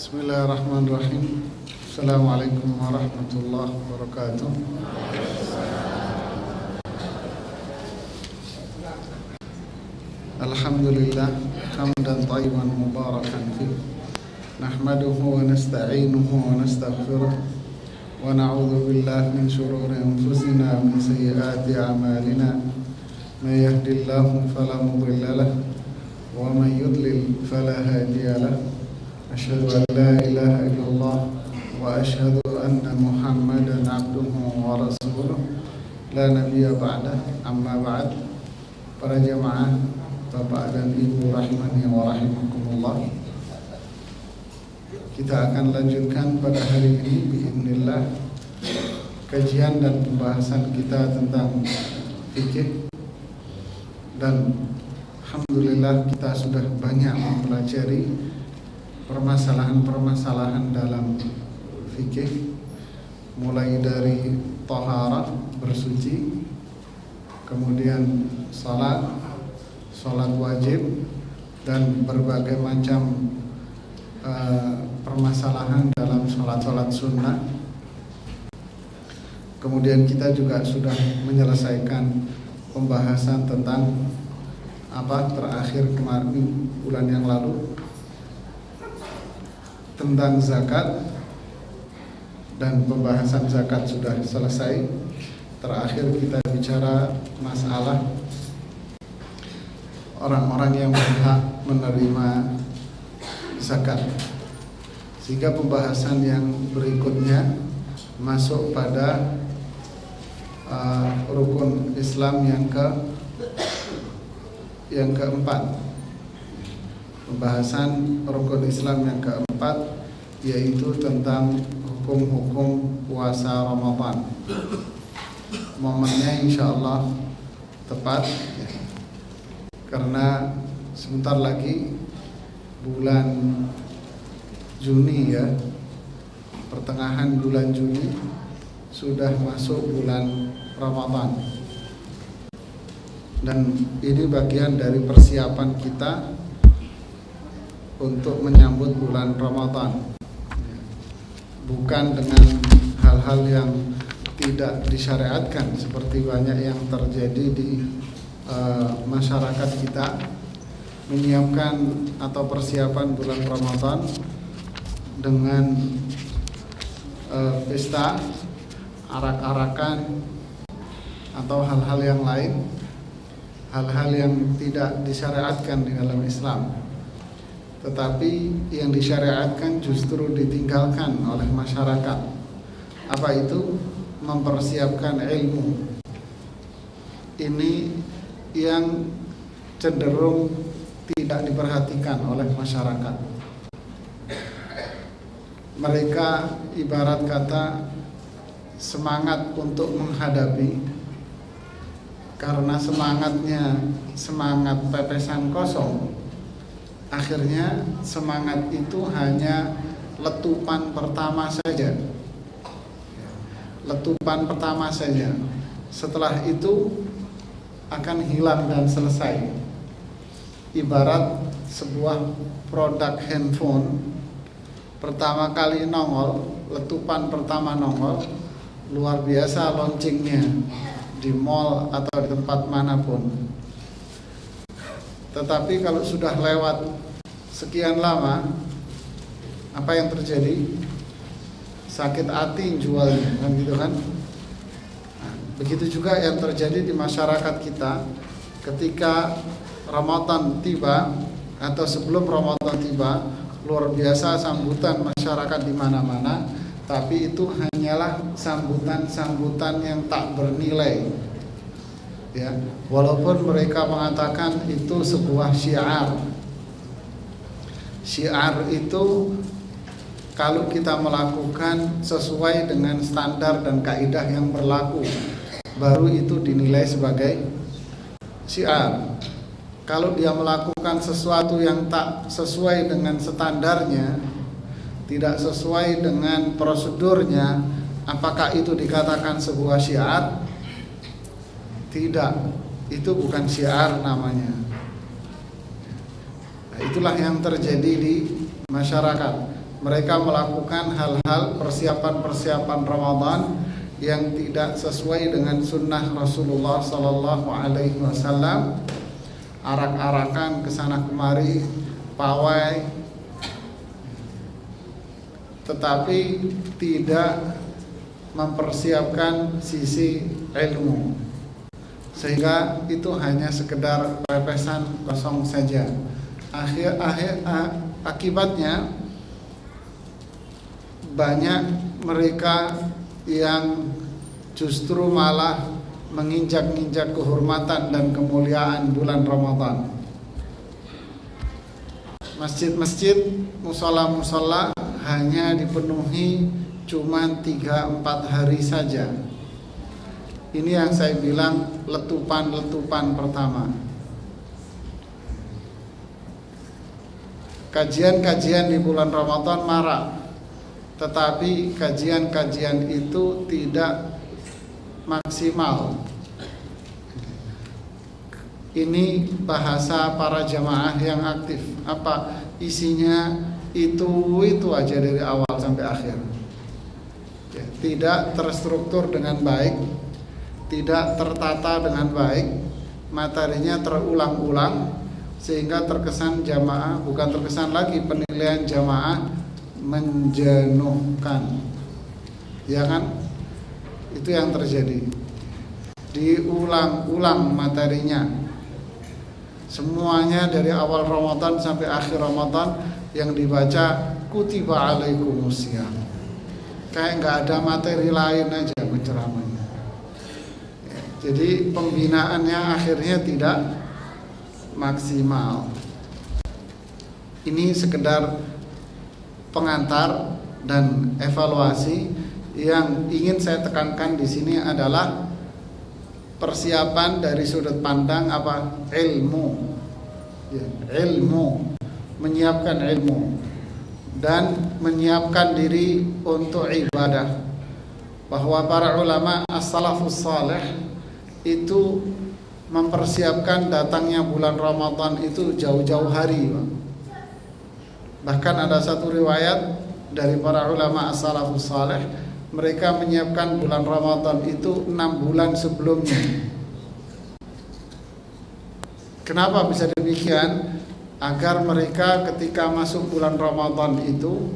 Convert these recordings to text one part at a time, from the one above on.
Bismillahirrahmanirrahim. Assalamualaikum warahmatullahi wabarakatuh. Alhamdulillah hamdan thayyiban mubarakan fih. Nahmaduhu wa nasta'inuhu wa nastaghfiruh wa na'udzu billahi min shururi anfusina wa min sayyiati a'malina. May yahdihillahu fala mudilla lahu wa may yudlil fala hadiya lahu. Asyhadu an la ilaha illallah wa asyhadu anna Muhammadan abduhu wa rasuluh la nabiyya ba'dah. Amma ba'd. Para jamaah, Bapak dan Ibu rahimani wa rahimakumullah, kita akan lanjutkan pada hari ini biidznillah kajian dan pembahasan kita tentang fikih. Dan alhamdulillah kita sudah banyak mempelajari permasalahan-permasalahan dalam fikih, mulai dari taharah, bersuci, kemudian salat wajib, dan berbagai macam permasalahan dalam salat sunnah. Kemudian kita juga sudah menyelesaikan pembahasan tentang terakhir kemarin bulan yang lalu tentang zakat, dan pembahasan zakat sudah selesai. Terakhir kita bicara masalah orang-orang yang berhak menerima zakat, sehingga pembahasan yang berikutnya masuk pada rukun Islam yang keempat. Pembahasan rukun Islam yang keempat yaitu tentang hukum-hukum puasa Ramadan. Momennya insyaallah tepat ya, karena sebentar lagi bulan Juni ya, pertengahan bulan Juni sudah masuk bulan Ramadan. Dan ini bagian dari persiapan kita untuk menyambut bulan Ramadan, bukan dengan hal-hal yang tidak disyariatkan seperti banyak yang terjadi di masyarakat kita, menyiapkan atau persiapan bulan Ramadan dengan pesta, arak-arakan, atau hal-hal yang lain, hal-hal yang tidak disyariatkan di dalam Islam. Tetapi yang disyariatkan justru ditinggalkan oleh masyarakat. Apa itu? Mempersiapkan ilmu. Ini yang cenderung tidak diperhatikan oleh masyarakat. Mereka ibarat kata semangat untuk menghadapi, karena semangatnya semangat pepesan kosong, akhirnya semangat itu hanya letupan pertama saja. Letupan pertama saja. Setelah itu akan hilang dan selesai. Ibarat sebuah produk handphone, pertama kali nongol, letupan pertama nongol, luar biasa launchingnya di mall atau di tempat manapun. Tetapi kalau sudah lewat sekian lama, apa yang terjadi? Sakit hati jualnya, kan gitu kan? Nah, begitu juga yang terjadi di masyarakat kita ketika Ramadan tiba atau sebelum Ramadan tiba, luar biasa sambutan masyarakat di mana-mana, tapi itu hanyalah sambutan-sambutan yang tak bernilai. Ya, walaupun mereka mengatakan itu sebuah syiar. Syiar itu kalau kita melakukan sesuai dengan standar dan kaidah yang berlaku, baru itu dinilai sebagai syiar. Kalau dia melakukan sesuatu yang tak sesuai dengan standarnya, tidak sesuai dengan prosedurnya, apakah itu dikatakan sebuah syiar? Tidak, itu bukan syiar namanya. Nah, itulah yang terjadi di masyarakat. mereka melakukan hal-hal persiapan-persiapan Ramadan yang tidak sesuai dengan sunnah Rasulullah Sallallahu Alaihi Wasallam, arak-arakan kesana kemari, pawai, tetapi tidak mempersiapkan sisi ilmu, sehingga itu hanya sekedar repesan kosong saja. Akibatnya banyak mereka yang justru malah menginjak-injak kehormatan dan kemuliaan bulan Ramadan. Masjid-masjid, musola-musola hanya dipenuhi cuma 3-4 hari saja. Ini yang saya bilang letupan-letupan pertama. Kajian-kajian di bulan Ramadan marak, tetapi kajian-kajian itu tidak maksimal. Ini bahasa para jamaah yang aktif. Apa isinya? Itu aja dari awal sampai akhir. Ya, tidak terstruktur dengan baik, tidak tertata dengan baik, materinya terulang-ulang, sehingga terkesan jamaah, bukan terkesan lagi, penilaian jamaah menjenuhkan. Ya kan? Itu yang terjadi. Diulang-ulang materinya. Semuanya dari awal Ramadan sampai akhir Ramadan yang dibaca kutiba alaikumusiyam. Kayak nggak ada materi lain aja penceramahnya. Ya, jadi pembinaannya akhirnya tidak maksimal. Ini sekedar pengantar dan evaluasi. Yang ingin saya tekankan di sini adalah persiapan dari sudut pandang apa? Ilmu. Ya, ilmu, menyiapkan ilmu dan menyiapkan diri untuk ibadah. Bahwa para ulama as-salafus salih itu mempersiapkan datangnya bulan Ramadan itu jauh-jauh hari. Bahkan ada satu riwayat dari para ulama as-salafus salih, mereka menyiapkan bulan Ramadan itu 6 bulan sebelumnya. Kenapa bisa demikian? Agar mereka ketika masuk bulan Ramadan itu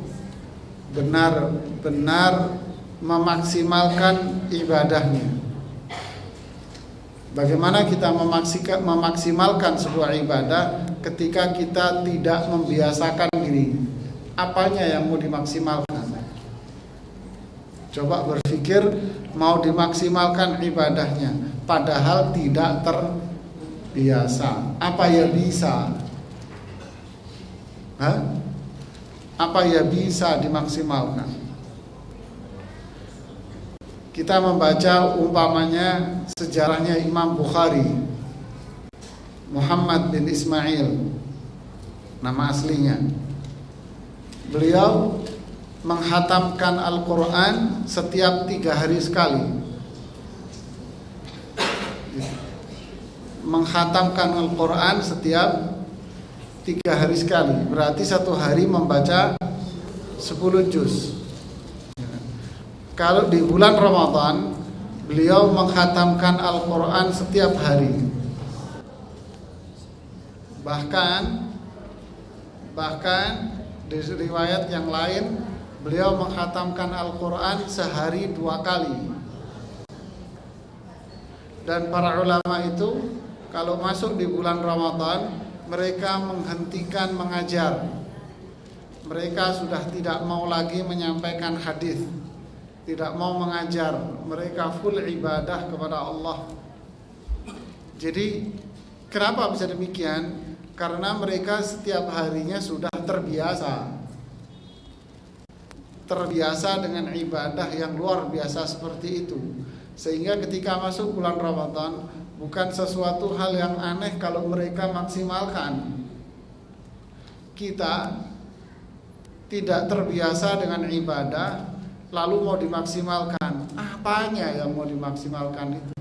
benar-benar memaksimalkan ibadahnya. Bagaimana kita memaksimalkan sebuah ibadah ketika kita tidak membiasakan diri? Apanya yang mau dimaksimalkan? Coba berpikir, mau dimaksimalkan ibadahnya padahal tidak terbiasa. Apa ya bisa? Apa ya bisa dimaksimalkan? Kita membaca umpamanya sejarahnya Imam Bukhari, Muhammad bin Ismail nama aslinya. Beliau menghatamkan Al-Quran setiap 3 hari sekali. Menghatamkan Al-Quran setiap 3 hari sekali. Berarti 1 hari membaca 10 juz. Kalau di bulan Ramadan, beliau menghatamkan Al-Quran setiap hari. Bahkan di riwayat yang lain, beliau menghatamkan Al-Quran sehari 2 kali. Dan para ulama itu kalau masuk di bulan Ramadan, mereka menghentikan mengajar. Mereka sudah tidak mau lagi menyampaikan hadis, tidak mau mengajar. Mereka full ibadah kepada Allah. Jadi kenapa bisa demikian? Karena mereka setiap harinya sudah terbiasa dengan ibadah yang luar biasa seperti itu. Sehingga ketika masuk bulan Ramadan, bukan sesuatu hal yang aneh kalau mereka maksimalkan. Kita tidak terbiasa dengan ibadah, lalu mau dimaksimalkan. Apanya yang mau dimaksimalkan itu?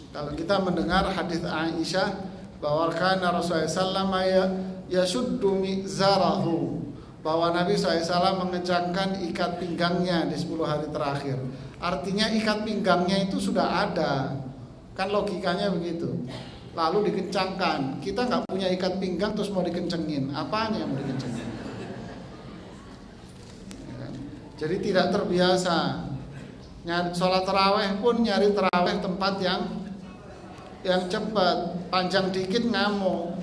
Kalau kita mendengar hadis Aisyah bahwa kana Rasulullah sallallahu alaihi wasallam yashuddu mizarahu bahwa Nabi SAW mengencangkan ikat pinggangnya di 10 hari terakhir. Artinya ikat pinggangnya itu sudah ada, kan logikanya begitu. Lalu dikencangkan. Kita nggak punya ikat pinggang terus mau dikencengin, apanya yang mau dikencengin? Jadi tidak terbiasa. Sholat taraweh pun nyari taraweh tempat yang cepat, panjang dikit ngamuk.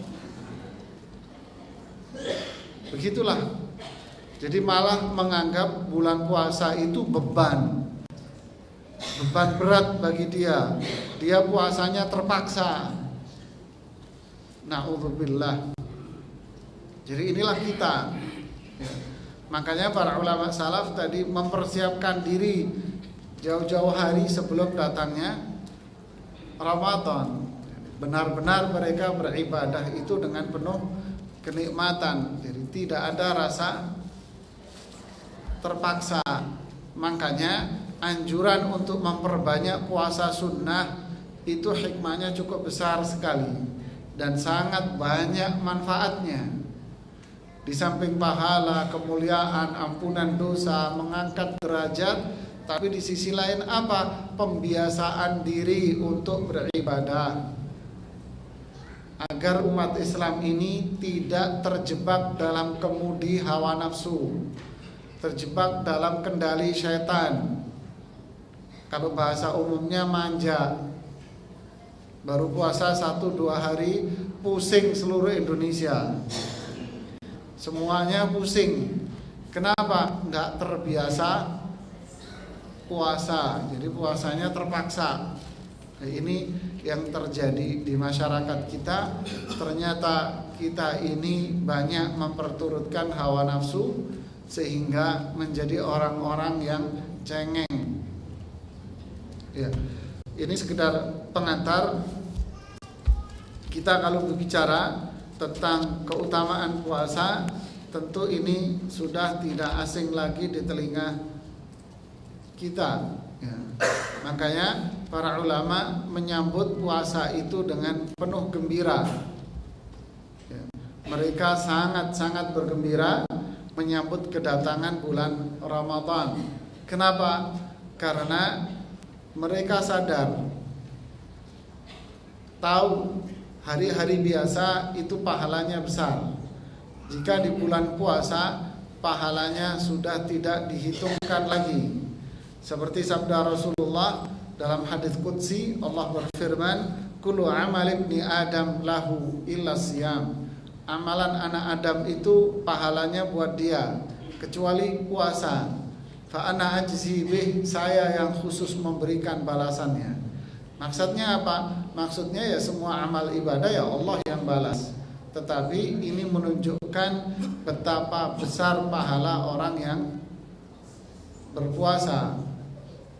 Begitulah. Jadi malah menganggap bulan puasa itu beban berat bagi dia. Dia puasanya terpaksa. Na'udzubillah. Jadi inilah kita. Ya. Makanya para ulama salaf tadi mempersiapkan diri jauh-jauh hari sebelum datangnya Ramadan. Benar-benar mereka beribadah itu dengan penuh kenikmatan. Jadi tidak ada rasa terpaksa. Makanya anjuran untuk memperbanyak puasa sunnah itu hikmahnya cukup besar sekali dan sangat banyak manfaatnya. Di samping pahala, kemuliaan, ampunan dosa, mengangkat derajat, tapi di sisi lain apa? Pembiasaan diri untuk beribadah. Agar umat Islam ini tidak terjebak dalam kemudi hawa nafsu, terjebak dalam kendali syaitan. Kalau bahasa umumnya manja. Baru puasa 1-2 hari pusing seluruh Indonesia. Semuanya pusing. Kenapa? Nggak terbiasa puasa. Jadi puasanya terpaksa. Nah, ini yang terjadi di masyarakat kita. Ternyata kita ini banyak memperturutkan hawa nafsu sehingga menjadi orang-orang yang cengeng. Ya, ini sekedar pengantar. Kita kalau berbicara tentang keutamaan puasa, tentu ini sudah tidak asing lagi di telinga kita. Ya. Makanya para ulama menyambut puasa itu dengan penuh gembira. Ya. Mereka sangat-sangat bergembira menyambut kedatangan bulan Ramadan. Kenapa? Karena mereka sadar, tahu hari-hari biasa itu pahalanya besar. Jika di bulan puasa pahalanya sudah tidak dihitungkan lagi. Seperti sabda Rasulullah dalam hadis qudsi, Allah berfirman, "Kullu amal ibni Adam lahu illa siyam." Amalan anak Adam itu pahalanya buat dia kecuali puasa. Fa ana ajzi bih, saya yang khusus memberikan balasannya. Maksudnya apa? Maksudnya ya semua amal ibadah ya Allah yang balas. Tetapi ini menunjukkan betapa besar pahala orang yang berpuasa.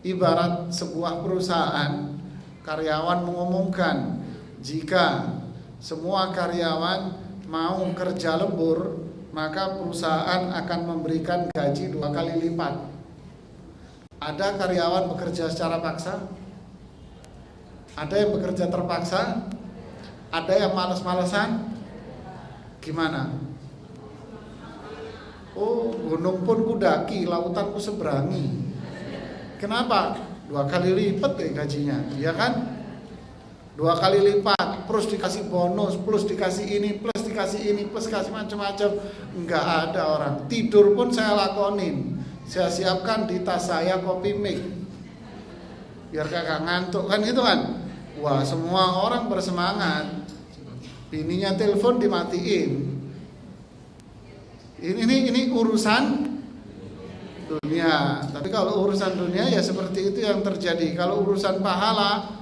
Ibarat sebuah perusahaan, karyawan mengumumkan jika semua karyawan mau kerja lembur, maka perusahaan akan memberikan gaji 2 kali lipat. Ada karyawan bekerja secara paksa? Ada yang bekerja terpaksa? Ada yang malas-malasan? Gimana? Oh, gunung pun kudaki, lautan ku seberangi. Kenapa? 2 kali lipat gajinya, ya kan? 2 kali lipat, plus dikasih bonus, plus dikasih ini, plus dikasih ini, plus kasih macam-macam. Enggak ada orang. Tidur pun saya lakonin. Saya siapkan di tas saya kopi mik, biar kakak ngantuk kan gitu kan. Wah, semua orang bersemangat. Bininya telepon dimatiin. Ini urusan dunia. Tapi kalau urusan dunia ya seperti itu yang terjadi. Kalau urusan pahala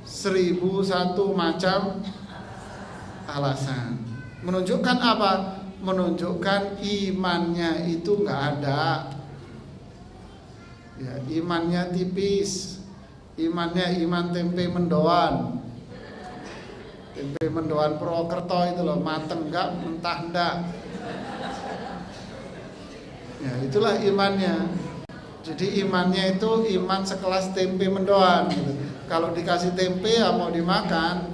1001 macam alasan. Menunjukkan apa? Menunjukkan imannya itu nggak ada. Ya, imannya tipis. Imannya iman tempe mendoan. Tempe mendoan Purwokerto itu loh, mateng enggak, mentah enggak. Ya, itulah imannya. Jadi imannya itu iman sekelas tempe mendoan gitu. Kalau dikasih tempe ya mau dimakan.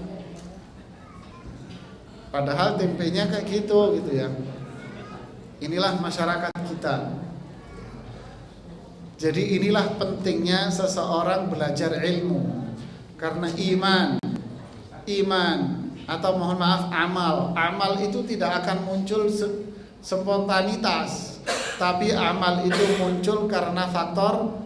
Padahal tempenya kayak gitu ya. Inilah masyarakat kita. Jadi inilah pentingnya seseorang belajar ilmu. Karena iman atau mohon maaf amal itu tidak akan muncul spontanitas, tapi amal itu muncul karena faktor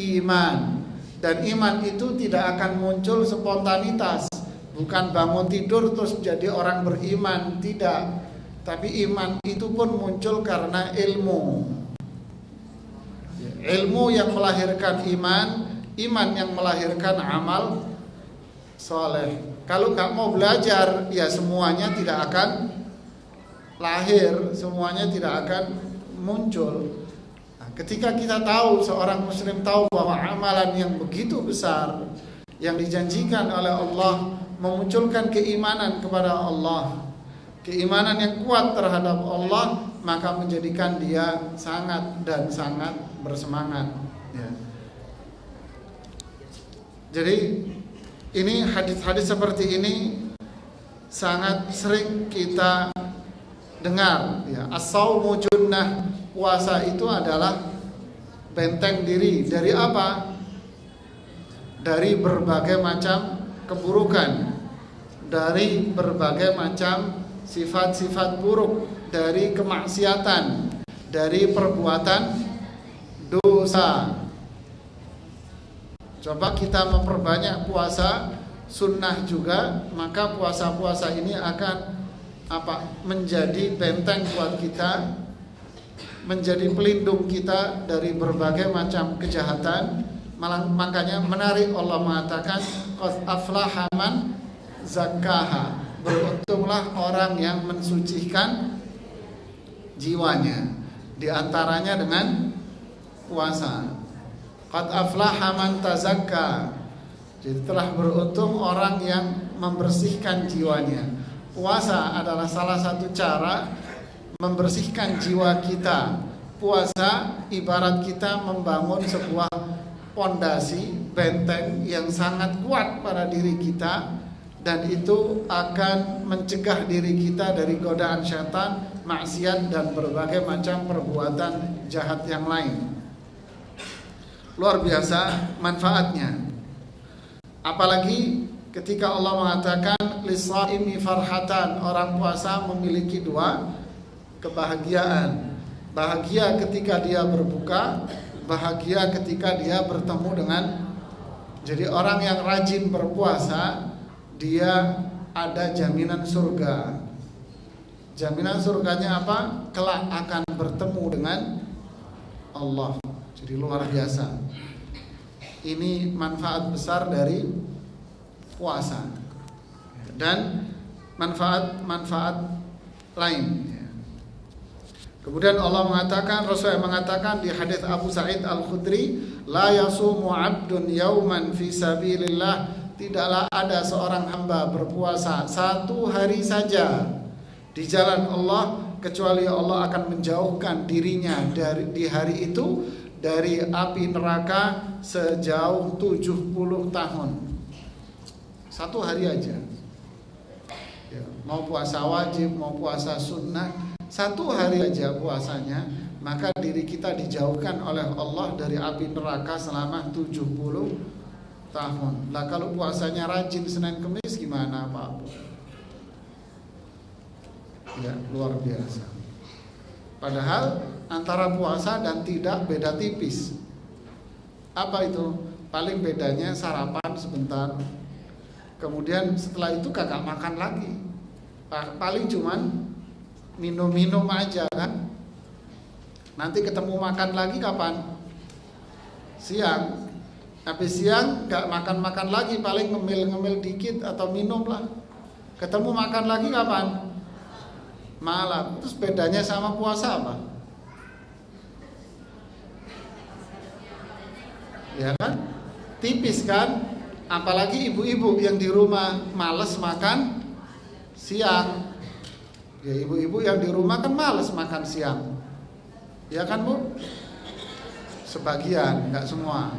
iman. Dan iman itu tidak akan muncul spontanitas, bukan bangun tidur terus jadi orang beriman, tidak. Tapi iman itu pun muncul karena ilmu. Ilmu yang melahirkan iman yang melahirkan amal soleh. Kalau nggak mau belajar, ya semuanya tidak akan lahir, semuanya tidak akan muncul. Nah, ketika kita tahu, seorang muslim tahu bahwa amalan yang begitu besar yang dijanjikan oleh Allah memunculkan keimanan kepada Allah, keimanan yang kuat terhadap Allah, maka menjadikan dia sangat dan sangat bersemangat. Ya. Jadi ini hadis-hadis seperti ini sangat sering kita dengar. Ya. As-saumu junnah, puasa itu adalah benteng diri dari apa? Dari berbagai macam keburukan, dari berbagai macam sifat-sifat buruk, dari kemaksiatan, dari perbuatan dosa. Coba kita memperbanyak puasa sunnah juga, maka puasa-puasa ini akan menjadi benteng buat kita, menjadi pelindung kita dari berbagai macam kejahatan. Makanya menarik Allah mengatakan qad aflaha man zakkaha, beruntunglah orang yang mensucikan jiwanya, diantaranya dengan puasa. Qad aflaha man tazakka, jadi telah beruntung orang yang membersihkan jiwanya. Puasa adalah salah satu cara membersihkan jiwa kita. Puasa ibarat kita membangun sebuah pondasi, benteng yang sangat kuat pada diri kita, dan itu akan mencegah diri kita dari godaan syaitan, maksiat, dan berbagai macam perbuatan jahat yang lain. Luar biasa manfaatnya. Apalagi ketika Allah mengatakan lisaimi farhatan, orang puasa memiliki dua kebahagiaan. Bahagia ketika dia berbuka, bahagia ketika dia bertemu dengan. Jadi orang yang rajin berpuasa, dia ada jaminan surga. Jaminan surganya apa? Kelak akan bertemu dengan Allah. Jadi luar biasa. Ini manfaat besar dari puasa dan manfaat-manfaat lain. Kemudian Allah mengatakan, Rasul mengatakan di hadis Abu Sa'id Al-Khudri, la yasumu 'abdun yauman fi sabilillah, tidaklah ada seorang hamba berpuasa satu hari saja di jalan Allah kecuali Allah akan menjauhkan dirinya di hari itu dari api neraka sejauh 70 tahun. Satu hari aja. Ya, mau puasa wajib, mau puasa sunnah, satu hari aja puasanya, maka diri kita dijauhkan oleh Allah dari api neraka selama 70 tahun. Lah kalau puasanya rajin Senin Kemis gimana Pak? Ya, luar biasa. Padahal antara puasa dan tidak beda tipis. Apa itu? Paling bedanya sarapan sebentar, kemudian setelah itu kagak makan lagi. Paling cuman minum-minum aja kan. Nanti ketemu makan lagi kapan? Siang. Habis siang gak makan-makan lagi, paling ngemil-ngemil dikit atau minum lah. Ketemu makan lagi kapan? Malam. Terus bedanya sama puasa apa? Ya kan? Tipis kan? Apalagi ibu-ibu yang di rumah males makan siang. Ya ibu-ibu yang di rumah kan males makan siang. Ya kan Bu? Sebagian, enggak semua.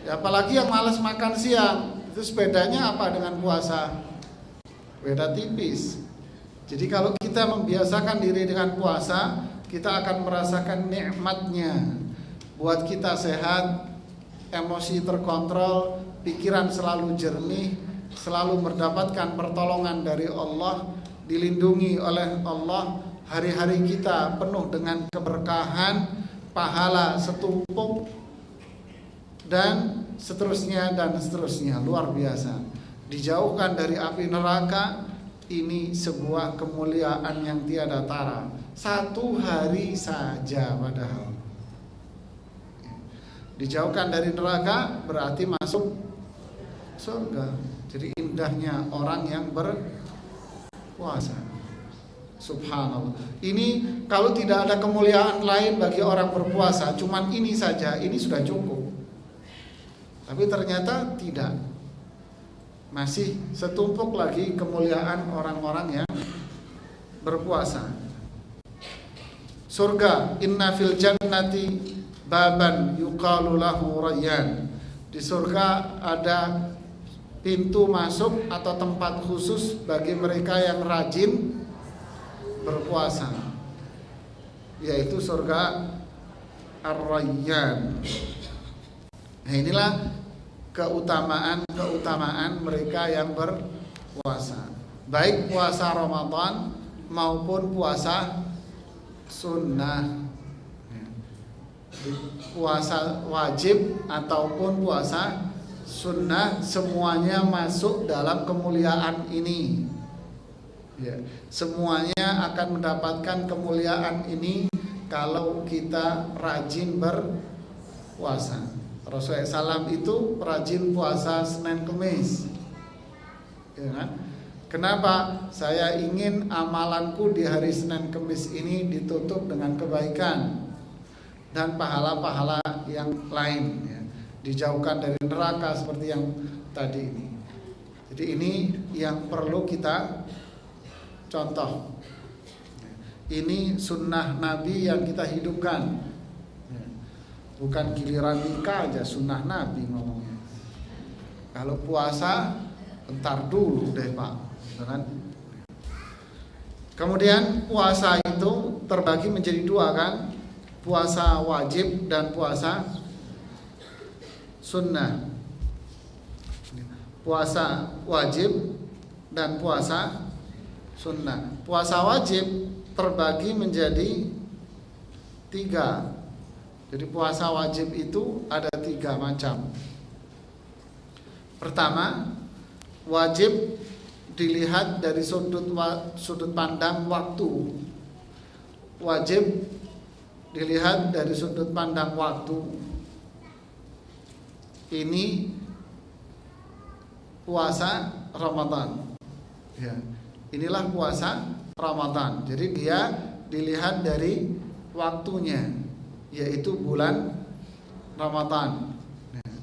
Ya, apalagi yang males makan siang. Itu bedanya apa dengan puasa? Beda tipis. Jadi kalau kita membiasakan diri dengan puasa, kita akan merasakan nikmatnya. Buat kita sehat, emosi terkontrol, pikiran selalu jernih, selalu mendapatkan pertolongan dari Allah, dilindungi oleh Allah. Hari-hari kita penuh dengan keberkahan, pahala setumpuk, dan seterusnya dan seterusnya. Luar biasa. Dijauhkan dari api neraka. Ini sebuah kemuliaan yang tiada tara. 1 hari saja padahal. Dijauhkan dari neraka berarti masuk surga. Jadi indahnya orang yang berpuasa. Subhanallah. Ini kalau tidak ada kemuliaan lain bagi orang berpuasa, cuman ini saja, ini sudah cukup. Tapi ternyata tidak. Masih setumpuk lagi kemuliaan orang-orang yang berpuasa. Surga, inna fil jannati baban yuqalu lahu rayyan. Di surga ada pintu masuk atau tempat khusus bagi mereka yang rajin berpuasa, yaitu surga Ar-Rayyan. Nah, inilah keutamaan mereka yang berpuasa, baik puasa Ramadan maupun puasa sunnah, puasa wajib ataupun puasa sunnah, semuanya masuk dalam kemuliaan ini. Ya, semuanya akan mendapatkan kemuliaan ini kalau kita rajin berpuasa. Rasulullah SAW itu rajin puasa Senin Kemis, ya kan? Kenapa? Saya ingin amalanku di hari Senin Kemis ini ditutup dengan kebaikan dan pahala-pahala yang lain, ya. Dijauhkan dari neraka seperti yang tadi ini. Jadi ini yang perlu kita contoh. Ini sunnah Nabi yang kita hidupkan. Bukan giliran nikah aja sunnah Nabi ngomongnya. Kalau puasa bentar dulu deh Pak, kan? Kemudian puasa itu terbagi menjadi 2 kan? Puasa wajib dan puasa sunnah. Puasa wajib dan puasa sunnah. Puasa wajib terbagi menjadi 3. Jadi puasa wajib itu ada 3 macam. Pertama, wajib dilihat dari sudut pandang waktu. Wajib dilihat dari sudut pandang waktu. Ini puasa Ramadan. Ya, inilah puasa Ramadan. Jadi dia dilihat dari waktunya, yaitu bulan Ramadan. Nah,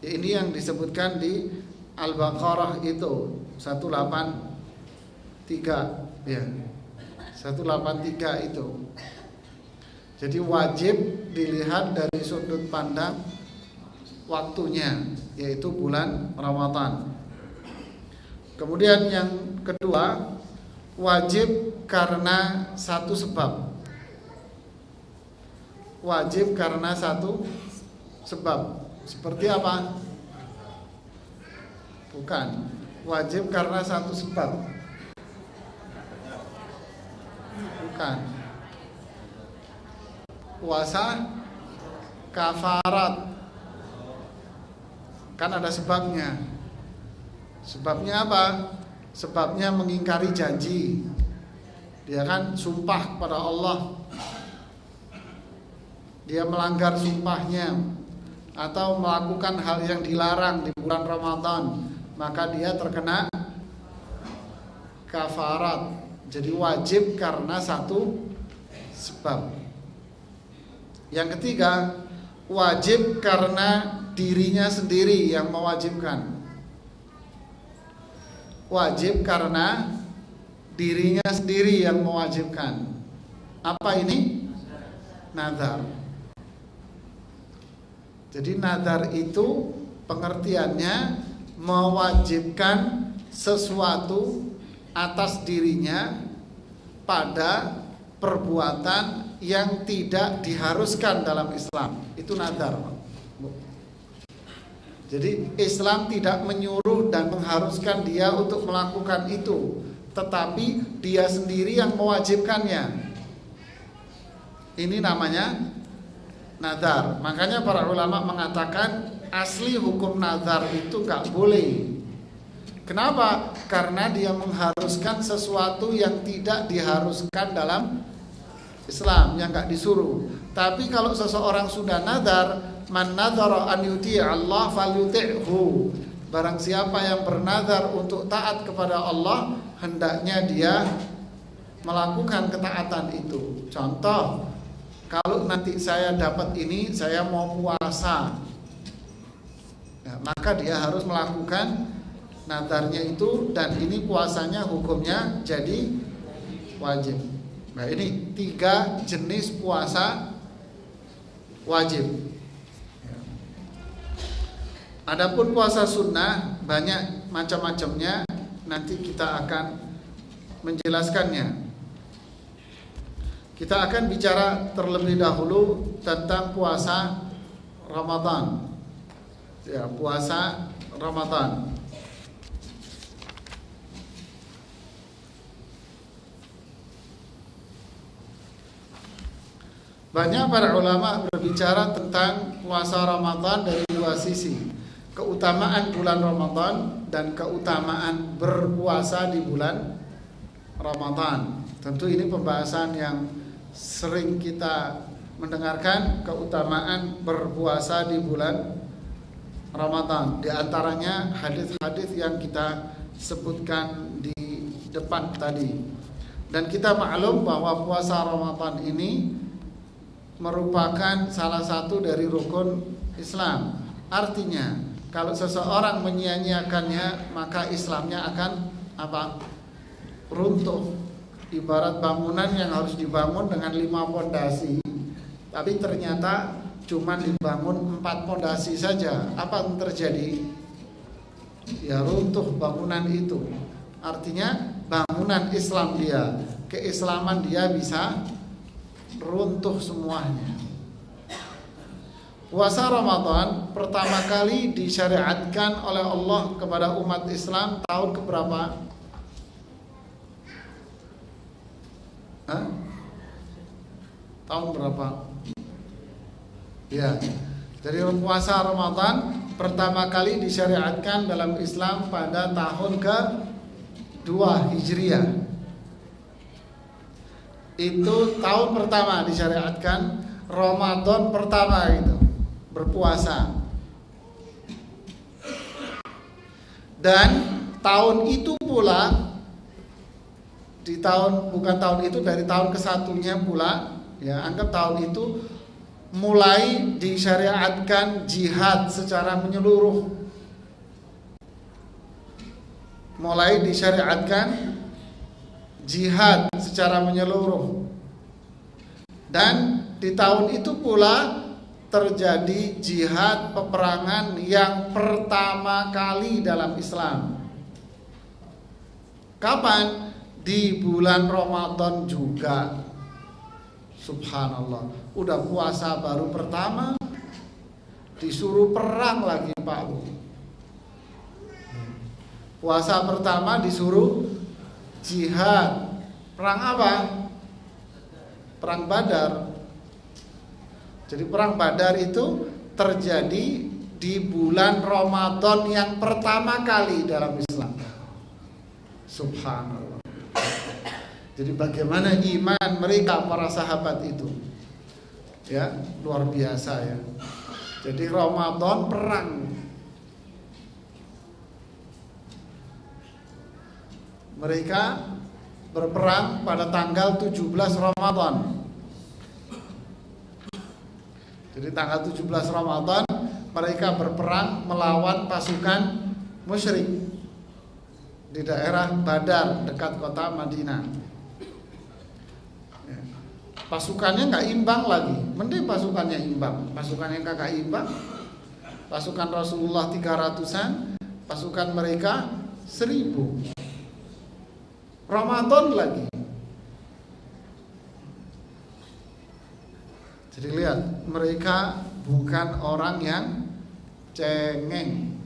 ini yang disebutkan di Al-Baqarah itu 183, ya. 183 itu. Jadi wajib dilihat dari sudut pandang waktunya, yaitu bulan Ramadan. Kemudian yang kedua, wajib karena satu sebab. Wajib karena satu sebab. Seperti apa? Bukan. Wajib karena satu sebab. Bukan. Puasa kafarat. Kan ada sebabnya. Sebabnya apa? Sebabnya mengingkari janji. Dia kan sumpah kepada Allah, dia melanggar sumpahnya atau melakukan hal yang dilarang di bulan Ramadan, maka dia terkena kafarat. Jadi wajib karena satu sebab. Yang ketiga, wajib karena dirinya sendiri yang mewajibkan. Wajib karena dirinya sendiri yang mewajibkan. Apa ini? Nazar. Jadi nazar itu pengertiannya mewajibkan sesuatu atas dirinya pada perbuatan yang tidak diharuskan dalam Islam. Itu nazar. Jadi Islam tidak menyuruh dan mengharuskan dia untuk melakukan itu, tetapi dia sendiri yang mewajibkannya. Ini namanya nazar. Makanya para ulama mengatakan asli hukum nazar itu gak boleh. Kenapa? Karena dia mengharuskan sesuatu yang tidak diharuskan dalam Islam, yang gak disuruh. Tapi kalau seseorang sudah nazar, man nadzara an yuti'a Allah falyuti'hu. Barang siapa yang bernazar untuk taat kepada Allah, hendaknya dia melakukan ketaatan itu. Contoh, kalau nanti saya dapat ini, saya mau puasa, ya, maka dia harus melakukan nazarnya itu, dan ini puasanya hukumnya jadi wajib. Nah, ini 3 jenis puasa wajib. Adapun puasa sunnah banyak macam-macamnya, nanti kita akan menjelaskannya. Kita akan bicara terlebih dahulu tentang puasa Ramadan. Ya, puasa Ramadan. Banyak para ulama berbicara tentang puasa Ramadan dari 2 sisi. Keutamaan bulan Ramadan dan keutamaan berpuasa di bulan Ramadan. Tentu ini pembahasan yang sering kita mendengarkan, keutamaan berpuasa di bulan Ramadan. Di antaranya hadis-hadis yang kita sebutkan di depan tadi. Dan kita maklum bahwa puasa Ramadan ini merupakan salah satu dari rukun Islam. Artinya, kalau seseorang menyia-nyiakannya, maka Islamnya akan runtuh. Ibarat bangunan yang harus dibangun dengan 5 pondasi, tapi ternyata cuma dibangun 4 pondasi saja. Apa yang terjadi? Ya runtuh bangunan itu. Artinya bangunan Islam dia, keislaman dia bisa runtuh semuanya. Puasa Ramadan pertama kali disyariatkan oleh Allah kepada umat Islam tahun keberapa? Tahun berapa? Ya, jadi puasa Ramadan pertama kali disyariatkan dalam Islam pada tahun ke-2 Hijriah. Itu tahun pertama disyariatkan, Ramadan pertama itu berpuasa. Dan tahun itu pula dari tahun ke-1-nya pula, ya, anggap tahun itu mulai disyariatkan jihad secara menyeluruh. Mulai disyariatkan jihad secara menyeluruh. Dan di tahun itu pula terjadi jihad peperangan yang pertama kali dalam Islam. Kapan? Di bulan Ramadan juga. Subhanallah. Udah puasa baru pertama, disuruh perang lagi Pak Bu. Puasa pertama disuruh jihad. Perang apa? Perang Badar. Jadi perang Badar itu terjadi di bulan Ramadan yang pertama kali dalam Islam. Subhanallah. Jadi bagaimana iman mereka para sahabat itu? Ya, luar biasa ya. Jadi Ramadan perang. Mereka berperang pada tanggal 17 Ramadan. Jadi tanggal 17 Ramadan mereka berperang melawan pasukan musyrik di daerah Badar dekat kota Madinah. Pasukannya nggak imbang lagi, mending pasukannya imbang. Pasukannya kagak imbang, pasukan Rasulullah 300-an, pasukan mereka 1000. Ramadan lagi. Jadi lihat, mereka bukan orang yang cengeng.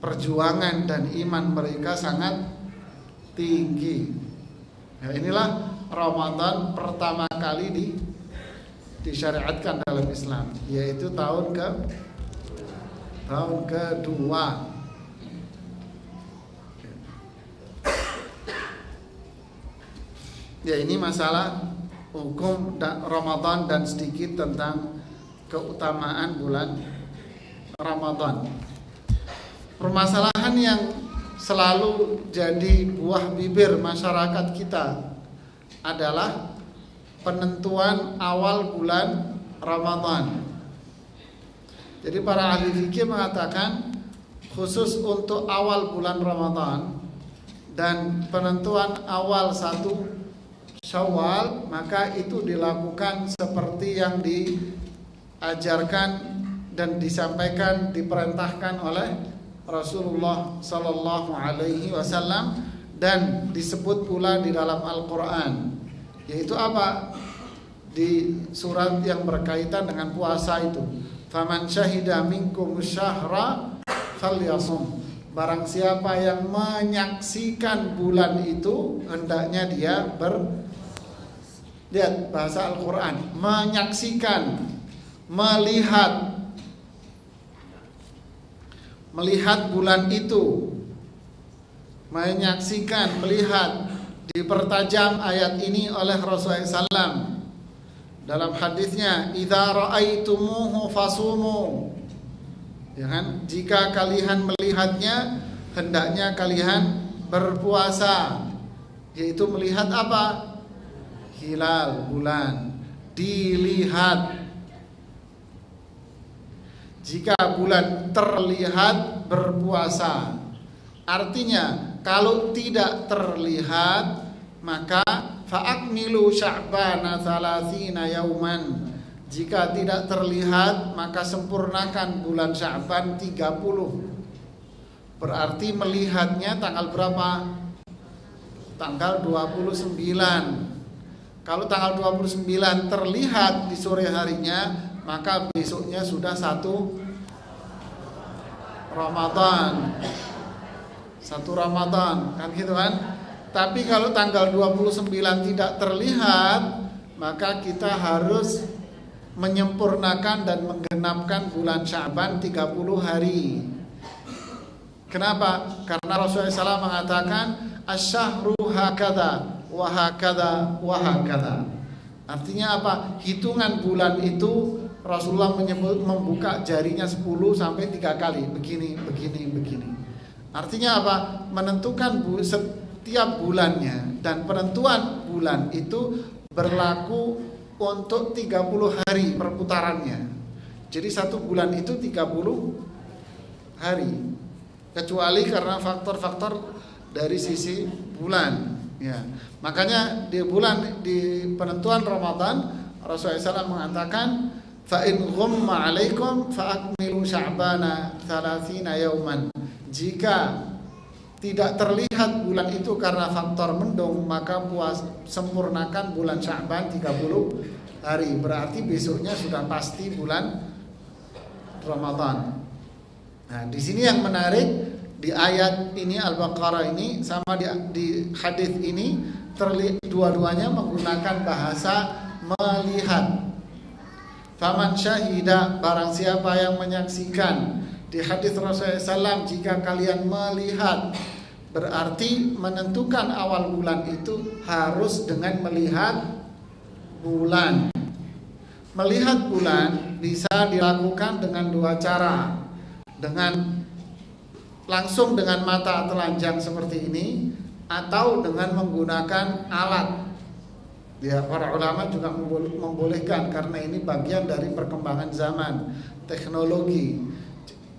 Perjuangan dan iman mereka sangat tinggi. Ya, inilah Ramadan pertama kali disyariatkan dalam Islam, yaitu tahun kedua. Ya, ini masalah hukum Ramadan dan sedikit tentang keutamaan bulan Ramadan. Permasalahan yang selalu jadi buah bibir masyarakat kita adalah penentuan awal bulan Ramadan. Jadi para ahli fikih mengatakan khusus untuk awal bulan Ramadan dan penentuan awal 1 Syawal, maka itu dilakukan seperti yang diajarkan dan disampaikan, diperintahkan oleh Rasulullah Sallallahu Alaihi Wasallam dan disebut pula di dalam Al-Quran. Yaitu apa? Di surat yang berkaitan dengan puasa itu, faman syahida minkum syahra falyasum. Barang siapa yang menyaksikan bulan itu, hendaknya dia lihat bahasa Al-Quran, menyaksikan, melihat bulan itu, menyaksikan, melihat. Dipertajam ayat ini oleh Rasulullah SAW dalam hadisnya, idza ra'aitumuhu fasumu. Ya kan? Jika kalian melihatnya, hendaknya kalian berpuasa. Yaitu melihat apa? Hilal, bulan. Dilihat. Jika bulan terlihat, berpuasa. Artinya kalau tidak terlihat, maka fa'akmilu sya'bana 30 yauman. Jika tidak terlihat, maka sempurnakan bulan Sya'ban 30. Berarti melihatnya tanggal berapa? Tanggal 29. Kalau tanggal 29 terlihat di sore harinya, maka besoknya sudah 1 Ramadan. 1 Ramadan, kan gitu kan? Tapi kalau tanggal 29 tidak terlihat, maka kita harus menyempurnakan dan menggenapkan bulan Sya'ban 30 hari. Kenapa? Karena Rasulullah SAW mengatakan asyahru hakadha wa hakadha wa hakadha. Artinya apa? Hitungan bulan itu Rasulullah membuka jarinya 10 sampai 3 kali, begini. Artinya apa? Menentukan setiap bulannya, dan penentuan bulan itu berlaku untuk 30 hari perputarannya. Jadi 1 bulan itu 30 hari. Kecuali karena faktor-faktor dari sisi bulan, ya. Makanya di penentuan Ramadan Rasulullah SAW mengatakan fa in ghumma 'alaikum fa akmilu sya'bana 30 yauman. Jika tidak terlihat bulan itu karena faktor mendung, maka sempurnakan bulan Sya'ban 30 hari. Berarti besoknya sudah pasti bulan Ramadan. Nah, di sini yang menarik di ayat ini Al-Baqarah ini sama di hadis ini dua-duanya menggunakan bahasa melihat. Faman syahida, barang siapa yang menyaksikan. Di hadis Rasulullah SAW, jika kalian melihat, berarti menentukan awal bulan itu harus dengan melihat bulan. Melihat bulan bisa dilakukan dengan 2 cara. Langsung dengan mata telanjang seperti ini, atau dengan menggunakan alat. Ya, para ulama juga membolehkan karena ini bagian dari perkembangan zaman, teknologi.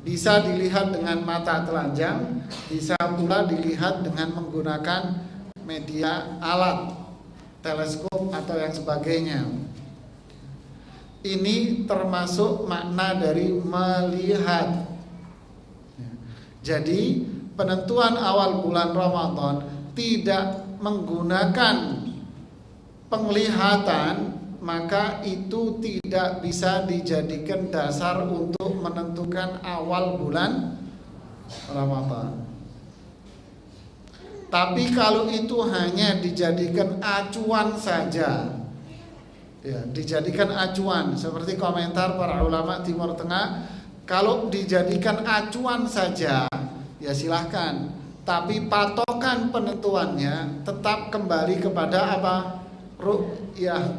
Bisa dilihat dengan mata telanjang, bisa pula dilihat dengan menggunakan media alat, teleskop atau yang sebagainya. Ini termasuk makna dari melihat. Jadi penentuan awal bulan Ramadan tidak menggunakan penglihatan, maka itu tidak bisa dijadikan dasar untuk menentukan awal bulan Ramadan. Tapi kalau itu hanya dijadikan acuan saja, ya, dijadikan acuan seperti komentar para ulama Timur Tengah, kalau dijadikan acuan saja ya silahkan, tapi patokan penentuannya tetap kembali kepada apa? Ru'yah,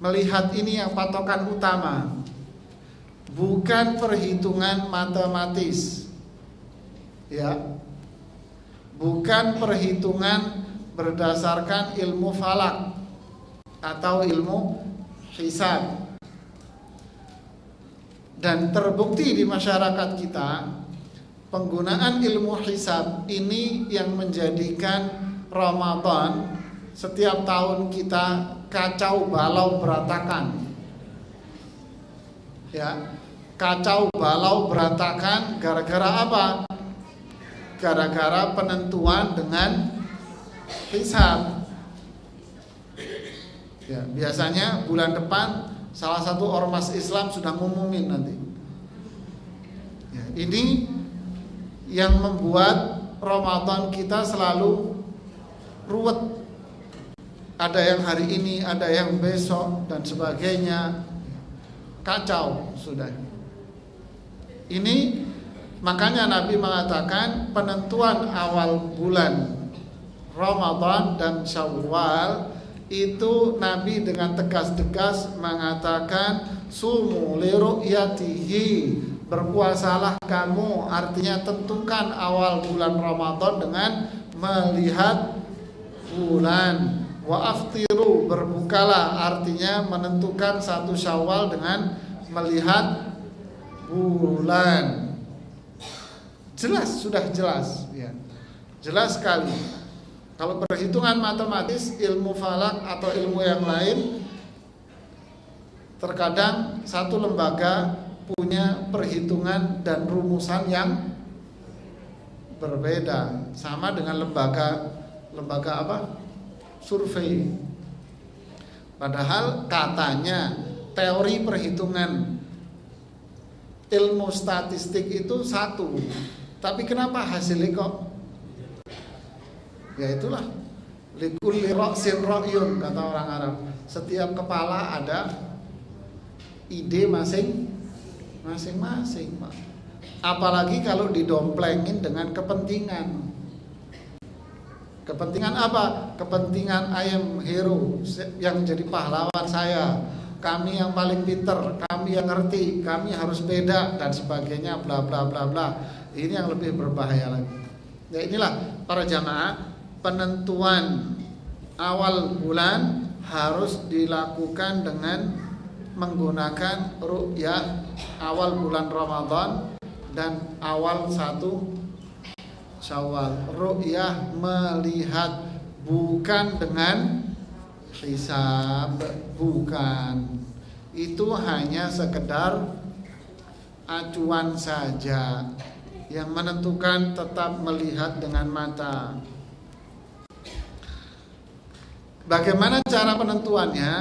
melihat ini yang patokan utama, bukan perhitungan matematis, ya, bukan perhitungan berdasarkan ilmu falak atau ilmu hisab. Dan terbukti di masyarakat kita penggunaan ilmu hisab ini yang menjadikan Ramadan setiap tahun kita kacau balau berantakan. Ya, kacau balau berantakan gara-gara apa? Gara-gara penentuan dengan hisab. Ya, biasanya bulan depan salah satu ormas Islam sudah ngumumin nanti. Ya, ini yang membuat Ramadan kita selalu ruwet. Ada yang hari ini, ada yang besok dan sebagainya. Kacau sudah. Ini makanya Nabi mengatakan penentuan awal bulan Ramadan dan Syawal itu Nabi dengan tegas-tegas mengatakan sumu li ru'yatihi, berpuasalah kamu, artinya tentukan awal bulan Ramadan dengan melihat bulan. Wa aftiru, berbukalah, artinya menentukan 1 Syawal dengan melihat bulan. Jelas, sudah jelas ya. Jelas sekali. Kalau perhitungan matematis, ilmu falak atau ilmu yang lain, terkadang satu lembaga punya perhitungan dan rumusan yang berbeda. Sama dengan lembaga apa? Survei. Padahal katanya teori perhitungan ilmu statistik itu satu, tapi kenapa hasilnya kok? Ya itulah, likulli ra'sin ra'yun kata orang Arab. Setiap kepala ada ide masing-masing, Pak. Apalagi kalau didomplengin dengan kepentingan. Kepentingan apa? Kepentingan I am hero, yang jadi pahlawan saya, kami yang paling pinter, kami yang ngerti, kami harus beda dan sebagainya, bla bla bla bla. Ini yang lebih berbahaya lagi. Ya inilah para jamaah, penentuan awal bulan harus dilakukan dengan menggunakan ru'yah awal bulan Ramadan dan awal 1 Syawal. Ru'yah melihat, bukan dengan hisab, bukan. Itu hanya sekedar acuan saja. Yang menentukan tetap melihat dengan mata. Bagaimana cara penentuannya?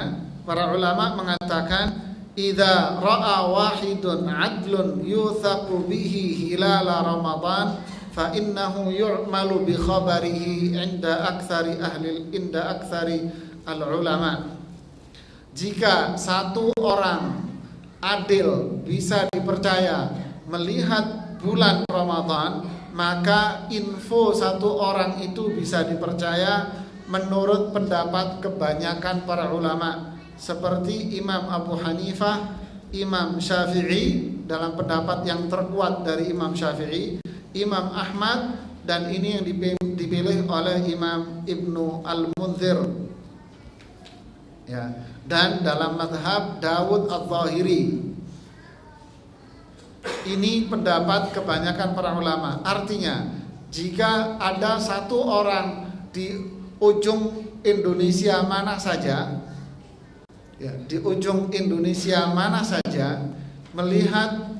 Para ulama mengatakan idza ra'a wahidun 'adlun yuthaqu bihi hilala Ramadan fa innahu yu'malu bi khabarihi inda aktsari al-ulama. Jika satu orang adil bisa dipercaya melihat bulan Ramadan, maka info satu orang itu bisa dipercaya menurut pendapat kebanyakan para ulama, seperti Imam Abu Hanifah, Imam Syafi'i dalam pendapat yang terkuat dari Imam Syafi'i, Imam Ahmad, dan ini yang dipilih oleh Imam Ibnu Al-Munzir ya, dan dalam mazhab Dawud Al-Zahiri. Ini pendapat kebanyakan para ulama. Artinya jika ada satu orang di ujung Indonesia mana saja ya, di ujung Indonesia mana saja melihat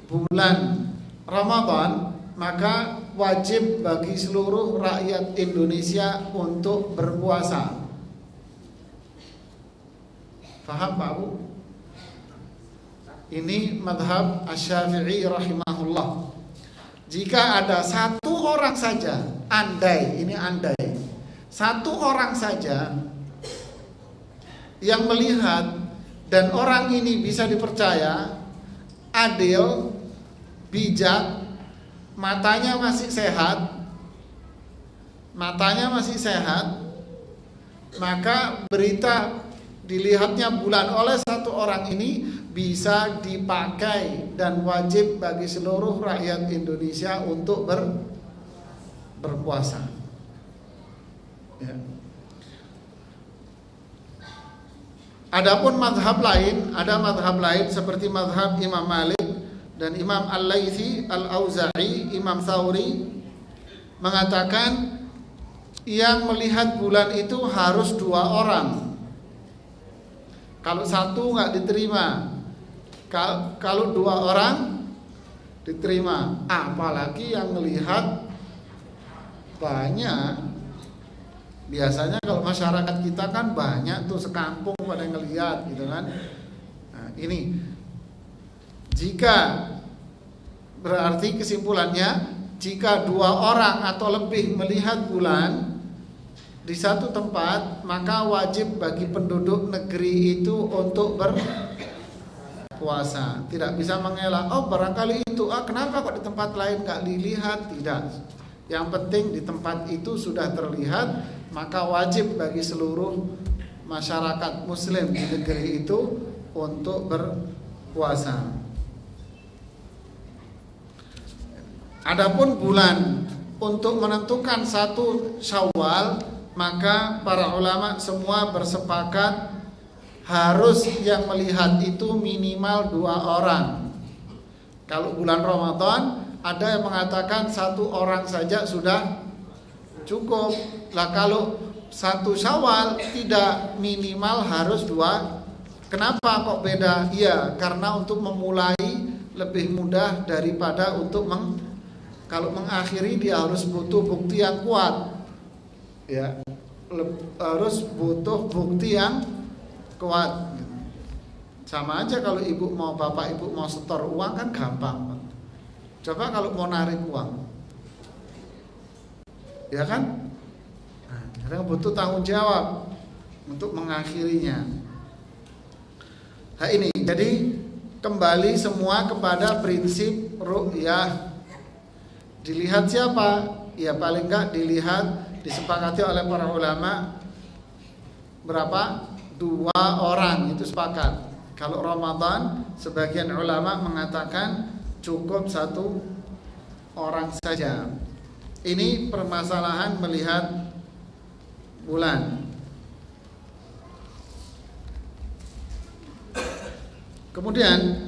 bulan Ramadan, maka wajib bagi seluruh rakyat Indonesia untuk berpuasa. Faham Pak Abu? Ini madhab Asy-Syafi'i rahimahullah. Jika ada satu orang saja, andai, satu orang saja yang melihat dan orang ini bisa dipercaya, adil, bijak, matanya masih sehat, maka berita dilihatnya bulan oleh satu orang ini bisa dipakai dan wajib bagi seluruh rakyat Indonesia untuk berpuasa. Ya. Adapun madhab lain, ada madhab lain seperti madhab Imam Malik dan Imam Al-Laitsi, Al-Auza'i, Imam Tsauri mengatakan yang melihat bulan itu harus 2 orang. Kalau satu nggak diterima, kalau 2 orang diterima. Apalagi yang melihat banyak. Biasanya kalau masyarakat kita kan banyak tuh, sekampung pada ngelihat gitu kan. Nah, ini jika berarti kesimpulannya, jika 2 orang atau lebih melihat bulan di satu tempat, maka wajib bagi penduduk negeri itu untuk berpuasa. Tidak bisa mengelak, oh barangkali itu, kenapa kok di tempat lain nggak dilihat? Tidak. Yang penting di tempat itu sudah terlihat, maka wajib bagi seluruh masyarakat muslim di negeri itu untuk berpuasa. Adapun bulan untuk menentukan 1 Syawal, maka para ulama semua bersepakat harus yang melihat itu minimal 2 orang. Kalau bulan Ramadan ada yang mengatakan 1 orang saja sudah cukup. Lah kalau 1 Syawal tidak, minimal harus 2. Kenapa kok beda? Iya, karena untuk memulai lebih mudah daripada untuk kalau mengakhiri dia harus butuh bukti yang kuat. Ya, harus butuh bukti yang kuat. Sama aja kalau bapak ibu mau setor uang kan gampang. Coba kalau mau narik uang, ya kan? Nah, butuh tanggung jawab untuk mengakhirinya. Nah ini, jadi kembali semua kepada prinsip ru'yah. Dilihat siapa? Ya paling enggak dilihat, disepakati oleh para ulama berapa? 2 orang itu sepakat. Kalau Ramadan, sebagian ulama mengatakan cukup 1 orang saja. Ini permasalahan melihat bulan. Kemudian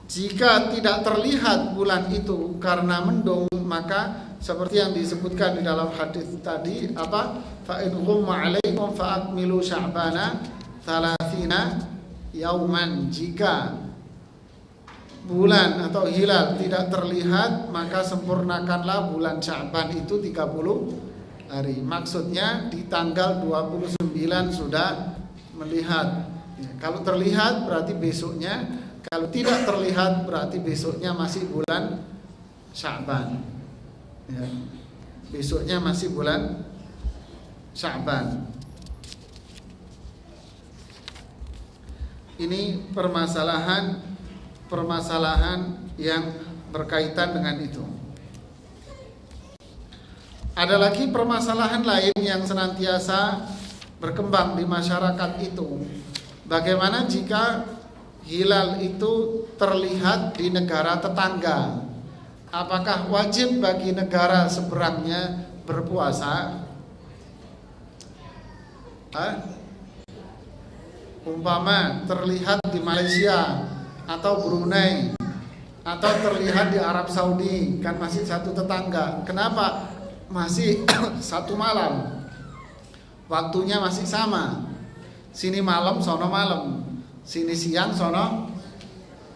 jika tidak terlihat bulan itu karena mendung, maka seperti yang disebutkan di dalam hadis tadi, apa? Fa in ghumma 'alaikum fa akmilu sya'bana 30 yauman. Jika bulan atau hilal tidak terlihat, maka sempurnakanlah bulan Sya'ban itu 30 hari. Maksudnya di tanggal 29 sudah melihat. Ya, kalau terlihat berarti besoknya, kalau tidak terlihat berarti besoknya masih bulan Sya'ban. Ya, besoknya masih bulan Sya'ban. Ini permasalahan yang berkaitan dengan itu. Ada lagi permasalahan lain yang senantiasa berkembang di masyarakat itu. Bagaimana jika hilal itu terlihat di negara tetangga? Apakah wajib bagi negara seberangnya berpuasa? Umpama terlihat di Malaysia atau Brunei atau terlihat di Arab Saudi, kan masih satu tetangga. Kenapa? Masih satu malam, waktunya masih sama. Sini malam, sono malam. Sini siang, sono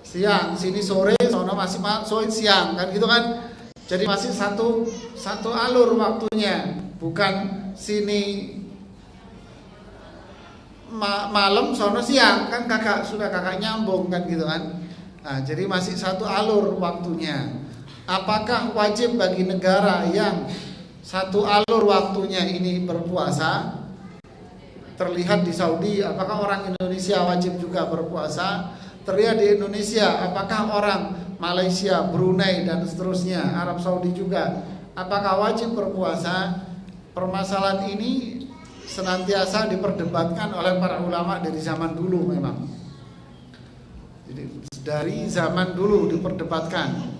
siang. Sini sore, sono masih sore siang, kan gitu kan? Jadi masih satu alur waktunya, bukan sini malam sono siang, kan kakak nyambung kan gitu kan. Nah, jadi masih satu alur waktunya. Apakah wajib bagi negara yang satu alur waktunya ini berpuasa? Terlihat di Saudi, apakah orang Indonesia wajib juga berpuasa? Terlihat di Indonesia, apakah orang Malaysia, Brunei dan seterusnya, Arab Saudi juga, apakah wajib berpuasa? Permasalahan ini senantiasa diperdebatkan oleh para ulama dari zaman dulu memang. Jadi dari zaman dulu diperdebatkan.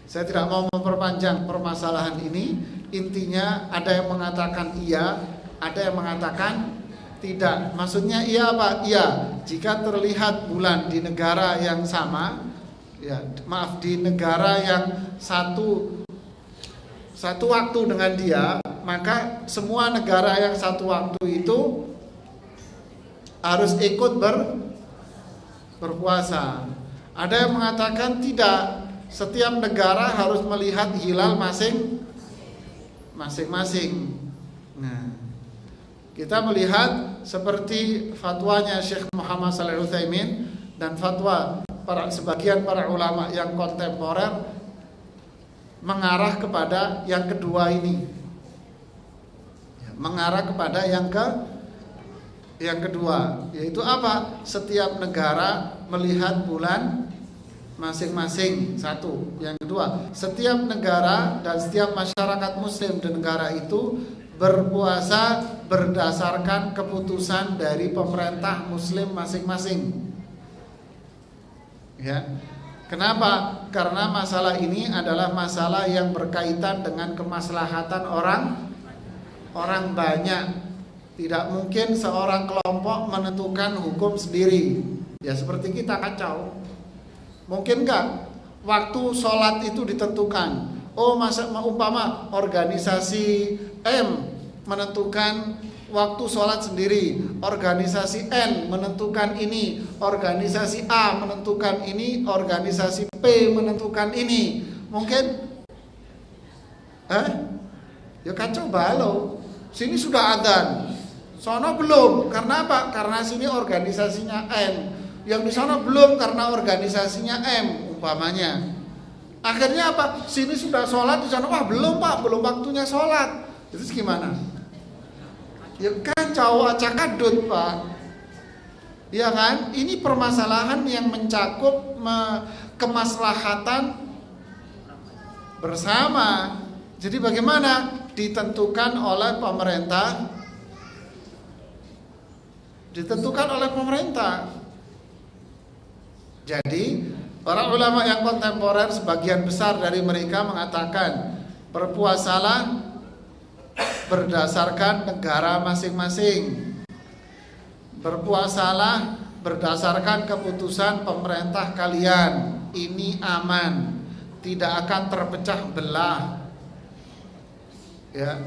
Saya tidak mau memperpanjang permasalahan ini. Intinya ada yang mengatakan iya, ada yang mengatakan tidak. Maksudnya iya apa? Iya, jika terlihat bulan di negara yang sama, ya maaf, di negara yang satu waktu dengan dia, maka semua negara yang satu waktu itu harus ikut berpuasa. Ada yang mengatakan tidak, setiap negara harus melihat hilal masing-masing. Nah, kita melihat seperti fatwanya Syekh Muhammad Shalih Utsaimin dan fatwa sebagian para ulama yang kontemporer mengarah kepada yang kedua ini. Mengarah kepada yang kedua, yaitu apa? Setiap negara melihat bulan masing-masing, satu. Yang kedua, setiap negara dan setiap masyarakat muslim di negara itu berpuasa berdasarkan keputusan dari pemerintah muslim masing-masing. Ya. Kenapa? Karena masalah ini adalah masalah yang berkaitan dengan kemaslahatan orang banyak. Tidak mungkin seorang kelompok menentukan hukum sendiri. Ya seperti kita kacau. Mungkin enggak waktu sholat itu ditentukan. Oh, umpama organisasi M menentukan waktu sholat sendiri, organisasi N menentukan ini, organisasi A menentukan ini, organisasi P menentukan ini. Mungkin ya kacau balau. Sini sudah adzan, sono belum. Karena apa? Karena sini organisasinya N, yang di sana belum karena organisasinya M umpamanya. Akhirnya apa? Sini sudah sholat, di sana wah belum Pak, belum waktunya sholat. Itu gimana? Ya kacau, acak-adut Pak. Ya kan? Ini permasalahan yang mencakup kemaslahatan bersama. Jadi bagaimana? Ditentukan oleh pemerintah. Jadi para ulama yang kontemporer sebagian besar dari mereka mengatakan berpuasalah berdasarkan negara masing-masing. Berpuasalah berdasarkan keputusan pemerintah kalian. Ini aman, tidak akan terpecah belah. Ya.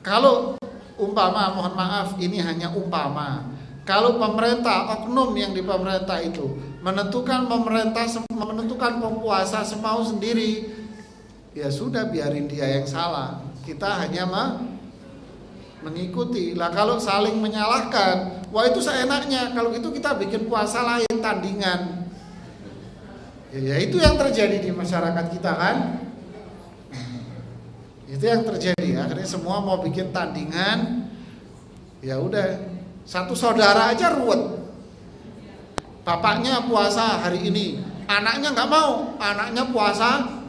Kalau umpama, mohon maaf, ini hanya umpama. Kalau pemerintah, oknum yang di pemerintah itu menentukan puasa semau sendiri, ya sudah, biarin dia yang salah. Kita hanya mengikuti. Lah kalau saling menyalahkan, wah itu seenaknya. Kalau gitu kita bikin puasa lain, tandingan. Ya itu yang terjadi di masyarakat kita kan. Itu yang terjadi. Akhirnya semua mau bikin tandingan. Ya udah, satu saudara aja ruwet. Bapaknya puasa hari ini, anaknya nggak mau, anaknya puasa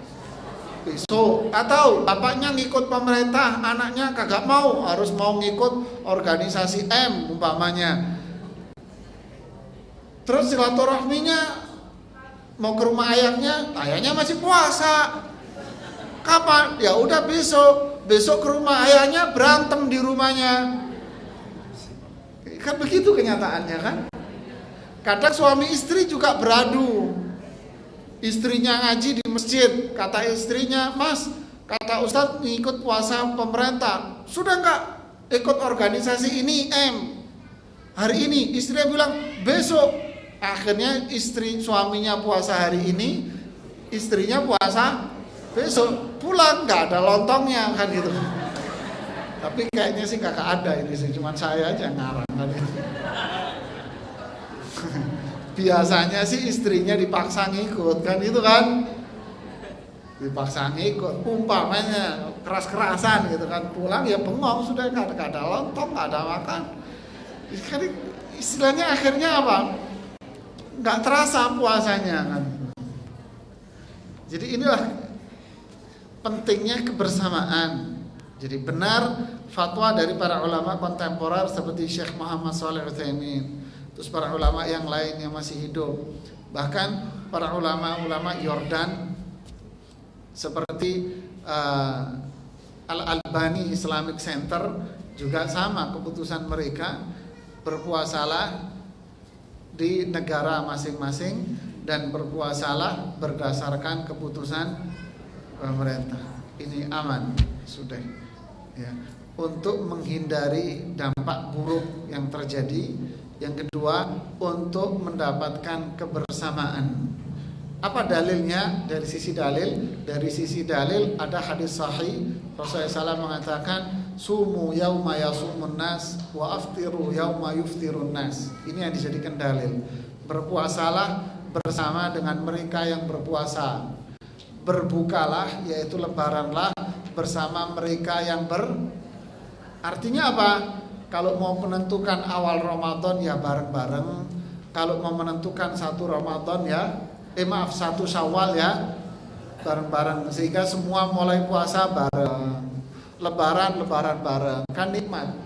besok. Atau bapaknya ngikut pemerintah, anaknya kagak mau, harus mau ngikut organisasi M umpamanya. Terus silaturahminya mau ke rumah ayahnya masih puasa. Kapan? Ya udah besok ke rumah ayahnya, berantem di rumahnya. Kan begitu kenyataannya kan. Kadang suami istri juga beradu. Istrinya ngaji di masjid, kata istrinya, Mas, kata Ustadz ngikut puasa pemerintah, sudah enggak ikut organisasi ini M hari ini? Istrinya bilang besok. Akhirnya suaminya puasa hari ini, istrinya puasa besok, pulang nggak ada lontongnya kan gitu. Tapi kayaknya sih kakak ada ini sih, cuma saya aja ngarang tadi. Biasanya sih istrinya dipaksa ngikut kan, itu kan dipaksa ngikut, umpamanya keras-kerasan gitu kan, pulang ya bengong sudah, nggak ada lontong, nggak ada makan. Jadi istilahnya akhirnya apa? Nggak terasa puasanya kan. Jadi inilah pentingnya kebersamaan. Jadi benar fatwa dari para ulama kontemporer seperti Syekh Muhammad Shalih Utsaimin, terus para ulama yang lain yang masih hidup, bahkan para ulama-ulama Yordan seperti Al-Albani Islamic Center juga sama keputusan mereka, berpuasalah di negara masing-masing dan berpuasalah berdasarkan keputusan pemerintah. Ini aman sudah ya, untuk menghindari dampak buruk yang terjadi. Yang kedua, untuk mendapatkan kebersamaan. Apa dalilnya? Dari sisi dalil, ada hadis sahih Rasulullah SAW mengatakan, sumu yauma yasumun nas wa aftiru yauma yuftirun nas. Ini yang dijadikan dalil. Berpuasalah bersama dengan mereka yang berpuasa. Berbukalah, yaitu lebaranlah bersama mereka yang artinya apa? Kalau mau menentukan awal Ramadan ya bareng-bareng. Kalau mau menentukan satu Ramadan ya satu Syawal ya bareng-bareng, sehingga semua mulai puasa bareng, lebaran bareng, kan nikmat.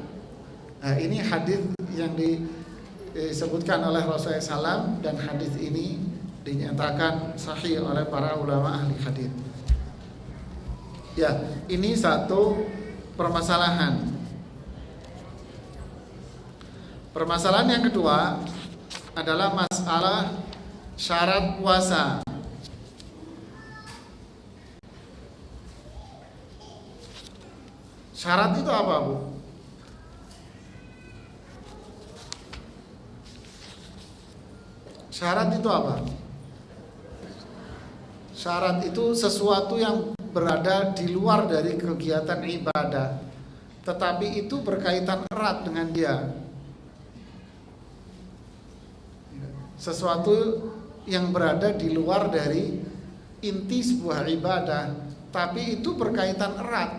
Nah, ini hadis yang disebutkan oleh Rasulullah SAW, dan hadis ini dinyatakan sahih oleh para ulama ahli hadis. Ya, ini satu permasalahan. Permasalahan yang kedua adalah masalah syarat puasa. Syarat itu apa, Bu? Syarat itu apa? Syarat itu sesuatu yang berada di luar dari kegiatan ibadah, tetapi itu berkaitan erat dengan dia. Sesuatu yang berada di luar dari inti sebuah ibadah, tapi itu berkaitan erat.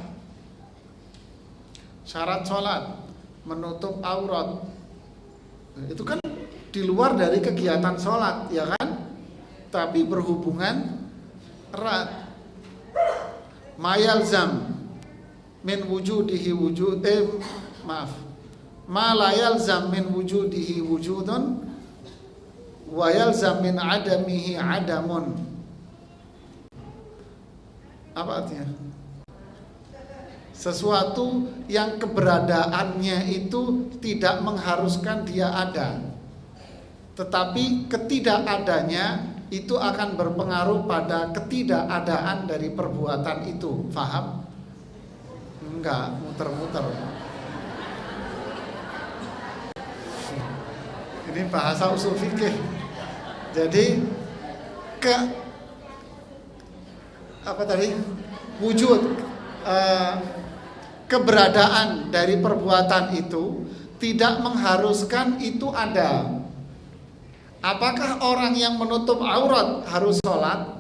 Syarat sholat, menutup aurat, itu kan di luar dari kegiatan sholat, ya kan? Tapi berhubungan erat. Mayalzam min wujudihi ma la yalzam min wujudihi wujudun wa yalzam min adamihi adamun. Apa artinya? Sesuatu yang keberadaannya itu tidak mengharuskan dia ada, tetapi ketidakadanya itu akan berpengaruh pada ketidakadaan dari perbuatan itu. Faham? Enggak, muter-muter. Ini bahasa usul fikih. Jadi wujud keberadaan dari perbuatan itu tidak mengharuskan itu ada. Apakah orang yang menutup aurat harus sholat?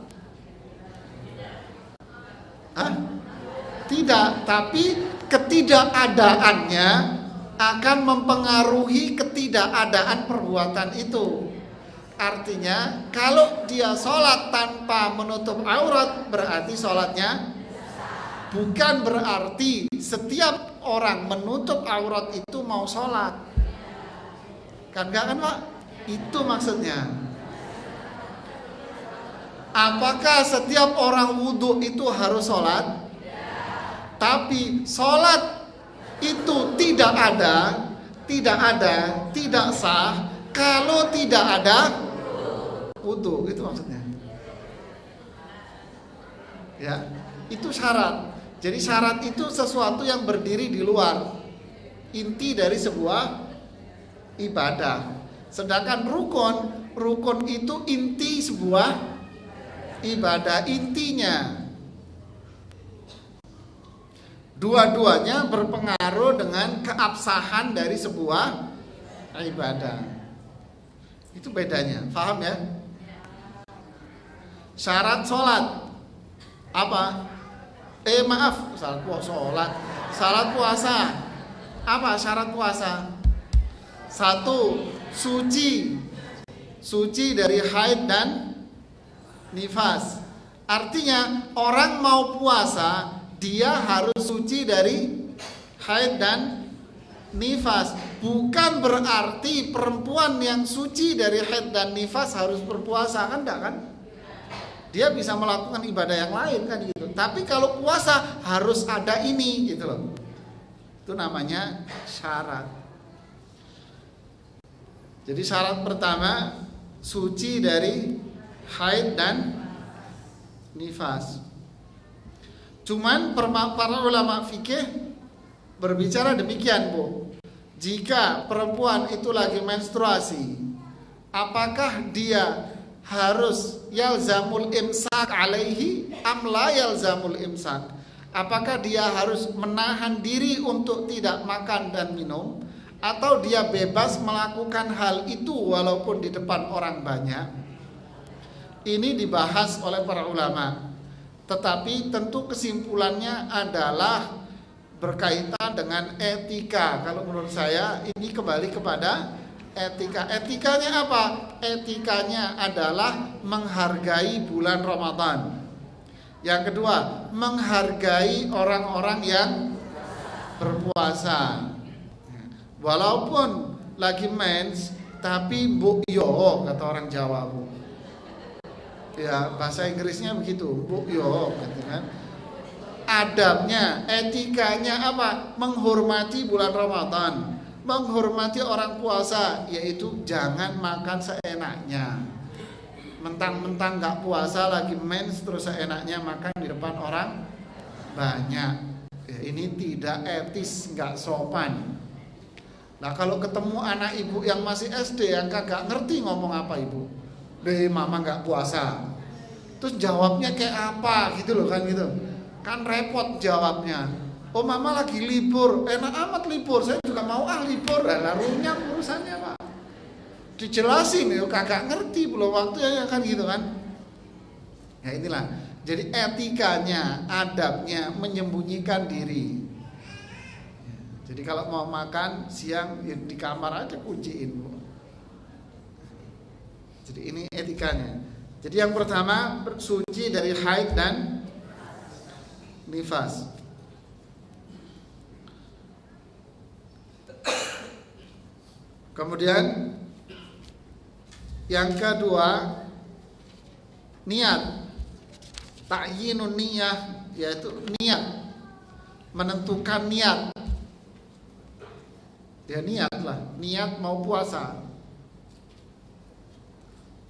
Tidak, tapi ketidakadaannya akan mempengaruhi ketidakadaan perbuatan itu. Artinya kalau dia sholat tanpa menutup aurat berarti sholatnya, bukan berarti setiap orang menutup aurat itu mau sholat. Kan enggak kan, Pak? Itu maksudnya. Apakah setiap orang wudhu itu harus sholat? Tapi sholat itu tidak sah kalau tidak ada wudhu. Itu maksudnya. Ya, itu syarat. Jadi syarat itu sesuatu yang berdiri di luar inti dari sebuah ibadah. Sedangkan rukun itu inti sebuah ibadah, intinya. Dua-duanya berpengaruh dengan keabsahan dari sebuah ibadah. Itu bedanya, paham ya? Syarat sholat apa? Syarat puasa apa? Syarat puasa satu, suci dari haid dan nifas. Artinya orang mau puasa dia harus suci dari haid dan nifas. Bukan berarti perempuan yang suci dari haid dan nifas harus berpuasa, kan enggak kan? Dia bisa melakukan ibadah yang lain kan gitu. Tapi kalau puasa harus ada ini gitu loh. Itu namanya syarat. Jadi syarat pertama suci dari haid dan nifas. Cuman para ulama fikih berbicara demikian, Bu. Jika perempuan itu lagi menstruasi, apakah dia harus yalzamul imsak alaihi am la yalzamul imsak? Apakah dia harus menahan diri untuk tidak makan dan minum, atau dia bebas melakukan hal itu walaupun di depan orang banyak? Ini dibahas oleh para ulama. Tetapi tentu kesimpulannya adalah berkaitan dengan etika. Kalau menurut saya ini kembali kepada etika. Etikanya apa? Etikanya adalah menghargai bulan Ramadan. Yang kedua, menghargai orang-orang yang berpuasa. Walaupun lagi mens, tapi mbok yo kata orang Jawa, Bu. Ya, bahasa Inggrisnya begitu, mbok yo gitu kan. Adabnya, etikanya apa? Menghormati bulan Ramadan, menghormati orang puasa, yaitu jangan makan seenaknya. Mentang-mentang gak puasa lagi mens terus seenaknya makan di depan orang banyak. Ya, ini tidak etis, gak sopan. Nah, kalau ketemu anak ibu yang masih SD yang kagak ngerti ngomong apa ibu, deh mama gak puasa, terus jawabnya kayak apa gitu loh kan gitu. Kan repot jawabnya. Oh mama lagi libur, enak amat libur, saya juga mau libur. Lah runyam urusannya Pak. Dijelasin ya kagak ngerti belum waktunya kan gitu kan. Ya inilah. Jadi etikanya, adabnya menyembunyikan diri. Jadi kalau mau makan siang ya di kamar aja kunciin, Bu. Jadi ini etikanya. Jadi yang pertama bersuci dari haid dan nifas. Kemudian yang kedua niat. Ta'yinun niyah, yaitu niat, menentukan niat. Ya niatlah, niat mau puasa.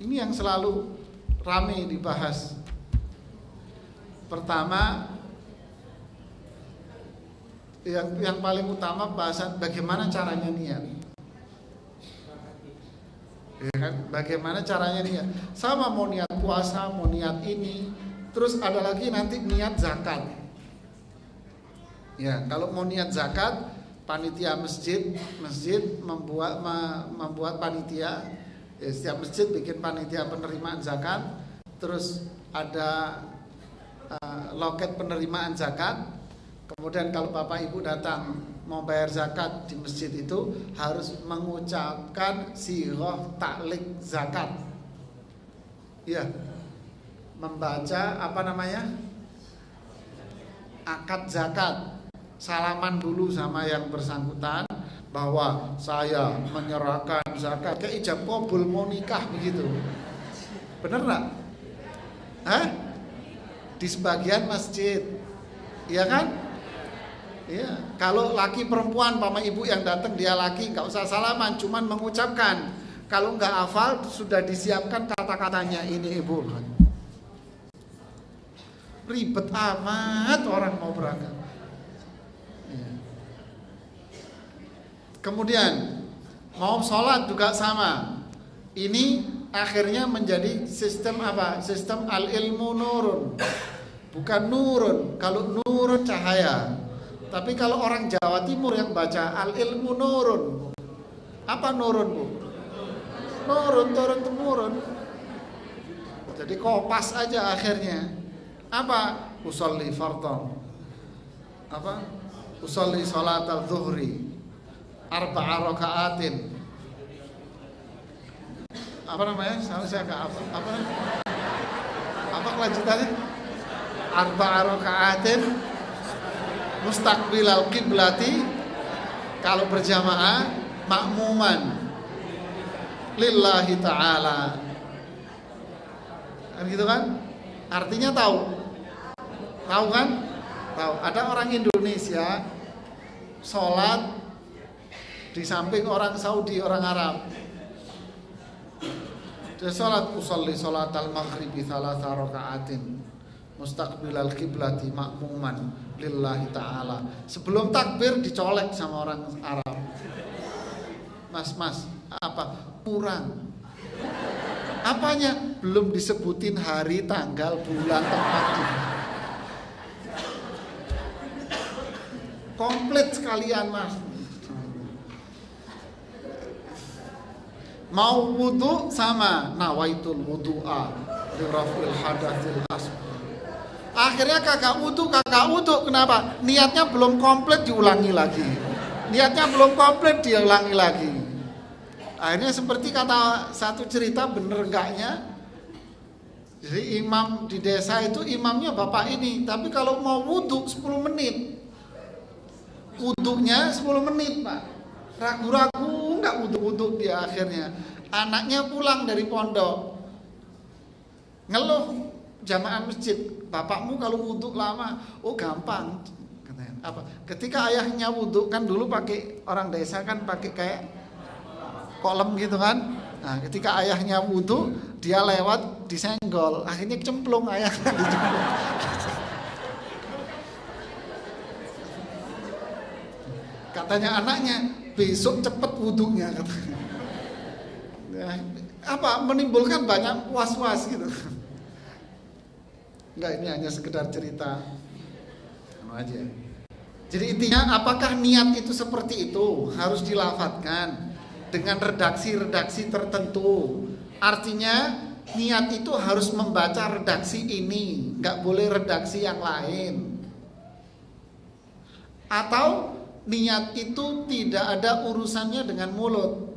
Ini yang selalu ramai dibahas. Pertama, yang paling utama bahasan bagaimana caranya niat. Ya kan? Bagaimana caranya niat? Sama mau niat puasa, mau niat ini, terus ada lagi nanti niat zakat. Ya, kalau mau niat zakat, panitia masjid membuat panitia. Ya, setiap masjid bikin panitia penerimaan zakat. Terus ada loket penerimaan zakat. Kemudian kalau Bapak Ibu datang mau bayar zakat di masjid itu harus mengucapkan sighah taklik zakat. Iya. Membaca apa namanya? Akad zakat. Salaman dulu sama yang bersangkutan bahwa saya menyerahkan zakat, kayak ijab qabul mau nikah begitu. Bener enggak? Hah? Di sebagian masjid. Iya kan? Iya, kalau laki perempuan Bapak Ibu yang datang dia laki nggak usah salaman, cuman mengucapkan. Kalau nggak hafal sudah disiapkan kata-katanya ini Ibu. Ribet amat orang mau berangkat. Ya. Kemudian mau sholat juga sama. Ini akhirnya menjadi sistem apa? Sistem al-ilmu nurun, bukan nurun. Kalau nurun cahaya. Tapi kalau orang Jawa Timur yang baca al ilmu nurun. Apa nurun, Bu? Nurun, turun temurun. Jadi kopas aja akhirnya. Apa? Usolli fardhan. Apa? Usolli salatal zuhri arba'a raka'atin. Apa namanya? Saya enggak apa. Apa kelanjutannya? Arba'a raka'atin mustaqbilal qiblati, kalau berjamaah makmuman lillahi ta'ala. Kan gitu kan? Artinya tahu kan? Tahu. Ada orang Indonesia sholat di samping orang Saudi, orang Arab. Dia sholat usolli sholatal maghribi thalatha raka'atin mustaqbilal qiblati makmuman lillahi ta'ala. Sebelum takbir dicolek sama orang Arab. Mas, apa? Kurang. Apanya? Belum disebutin hari, tanggal, bulan, tempatnya. Komplit sekalian, Mas. Mau wudu sama nawaitul wudu'a lirafil hadatsil asghar. Akhirnya kakak wudu. Kenapa? Niatnya belum komplit, diulangi lagi. Niatnya belum komplit, diulangi lagi. Akhirnya seperti kata satu cerita, bener enggaknya. Jadi imam di desa itu imamnya bapak ini, tapi kalau mau wudu 10 menit. Wudunya 10 menit, Pak. Ragu-ragu enggak wudu-wudu dia akhirnya. Anaknya pulang dari pondok. Ngeluh jamaah masjid, bapakmu kalau wudu lama. Oh, gampang. Katanya. Apa? Ketika ayahnya wudu, kan dulu pakai, orang desa kan pakai kayak kolam gitu kan. Nah, ketika ayahnya wudu, dia lewat disenggol, akhirnya cemplung ayahnya dicemplung. Katanya anaknya, besok cepet wudunya katanya. Nah, apa? Menimbulkan banyak was-was gitu. Enggak, ini hanya sekedar cerita. Aja. Jadi intinya, apakah niat itu seperti itu? Harus dilafadzkan dengan redaksi-redaksi tertentu. Artinya niat itu harus membaca redaksi ini, nggak boleh redaksi yang lain. Atau niat itu tidak ada urusannya dengan mulut,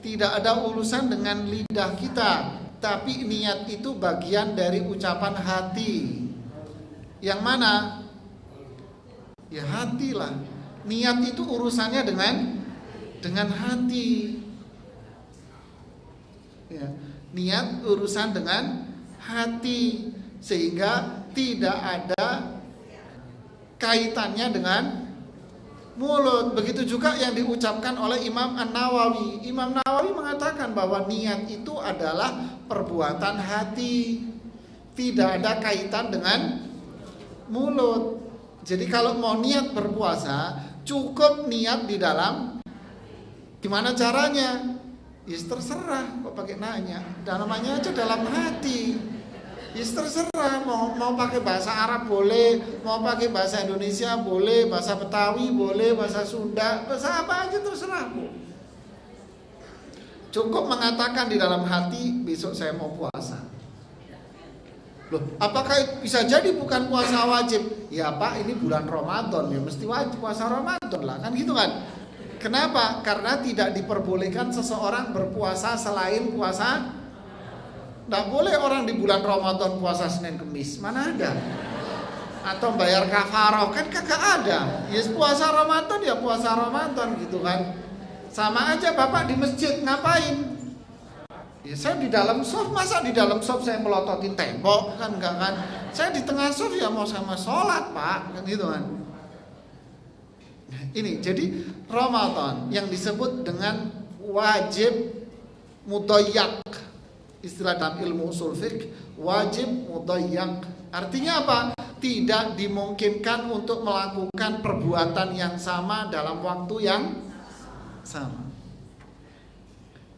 tidak ada urusan dengan lidah kita, tapi niat itu bagian dari ucapan hati. Yang mana? Ya hati lah. Niat itu urusannya dengan hati. Ya, niat urusan dengan hati, sehingga tidak ada kaitannya dengan mulut. Begitu juga yang diucapkan oleh Imam An-Nawawi. Imam Nawawi mengatakan bahwa niat itu adalah perbuatan hati, tidak ada kaitan dengan mulut. Jadi kalau mau niat berpuasa, cukup niat di dalam. Gimana caranya? Ya terserah, kok pakai nanya. Namanya aja dalam hati. Ya terserah, mau pakai bahasa Arab boleh, mau pakai bahasa Indonesia boleh, bahasa Betawi boleh, bahasa Sunda, bahasa apa aja terserah, Bu. Cukup mengatakan di dalam hati, besok saya mau puasa. Loh, apakah bisa jadi bukan puasa wajib? Ya Pak, ini bulan Ramadan, ya mesti wajib puasa Ramadan lah, kan gitu kan? Kenapa? Karena tidak diperbolehkan seseorang berpuasa selain puasa. Nggak boleh orang di bulan Ramadan puasa Senin Kemis, mana ada? Atau bayar kafaroh, kan kagak ada. Ya puasa Ramadan ya puasa Ramadan gitu kan. Sama aja Bapak di masjid ngapain? Ya saya di dalam shaf, masa di dalam shaf saya melototin tembok, kan enggak kan? Saya di tengah shaf ya mau sama sholat Pak, kan gitu kan. Ini jadi Ramadan yang disebut dengan wajib mudayyak, istilah dalam ilmu usul fiqh, wajib mudayyak. Artinya apa? Tidak dimungkinkan untuk melakukan perbuatan yang sama dalam waktu yang sama.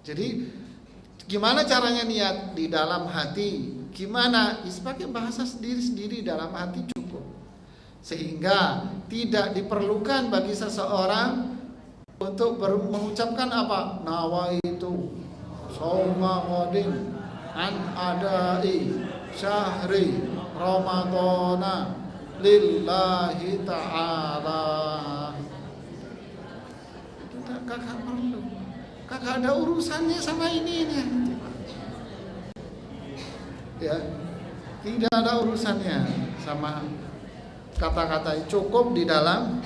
Jadi gimana caranya niat? Di dalam hati. Gimana? Pakai bahasa sendiri-sendiri dalam hati cukup. Sehingga tidak diperlukan bagi seseorang untuk mengucapkan apa? Nawaitu shauma ghadin an adai syahri ramadhana lillahi ta'ala. Kakak perlu, kakak ada urusannya sama ini nih. Ya, tidak ada urusannya sama kata-kata, cukup di dalam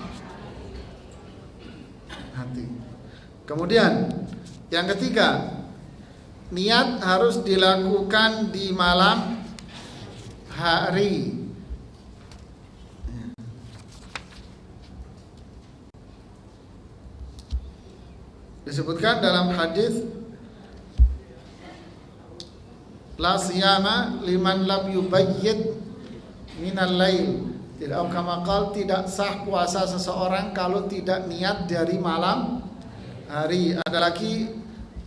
hati. Kemudian yang ketiga, niat harus dilakukan di malam hari. Disebutkan dalam hadis, la siyama liman lam yubayyit minal lail. Tidak tidak sah puasa seseorang kalau tidak niat dari malam hari. Ada lagi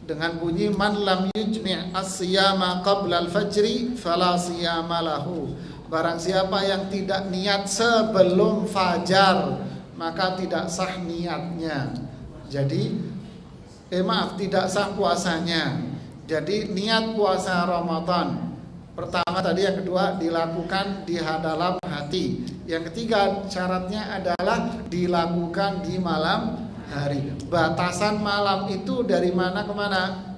dengan bunyi man lam yujmi' as-siyama qabla al-fajri fala siyama lahu. Barang siapa yang tidak niat sebelum fajar, maka tidak sah niatnya. Jadi tidak sah puasanya. Jadi niat puasa Ramadan pertama tadi, yang kedua dilakukan di dalam hati, yang ketiga syaratnya adalah dilakukan di malam hari. Batasan malam itu dari mana ke mana?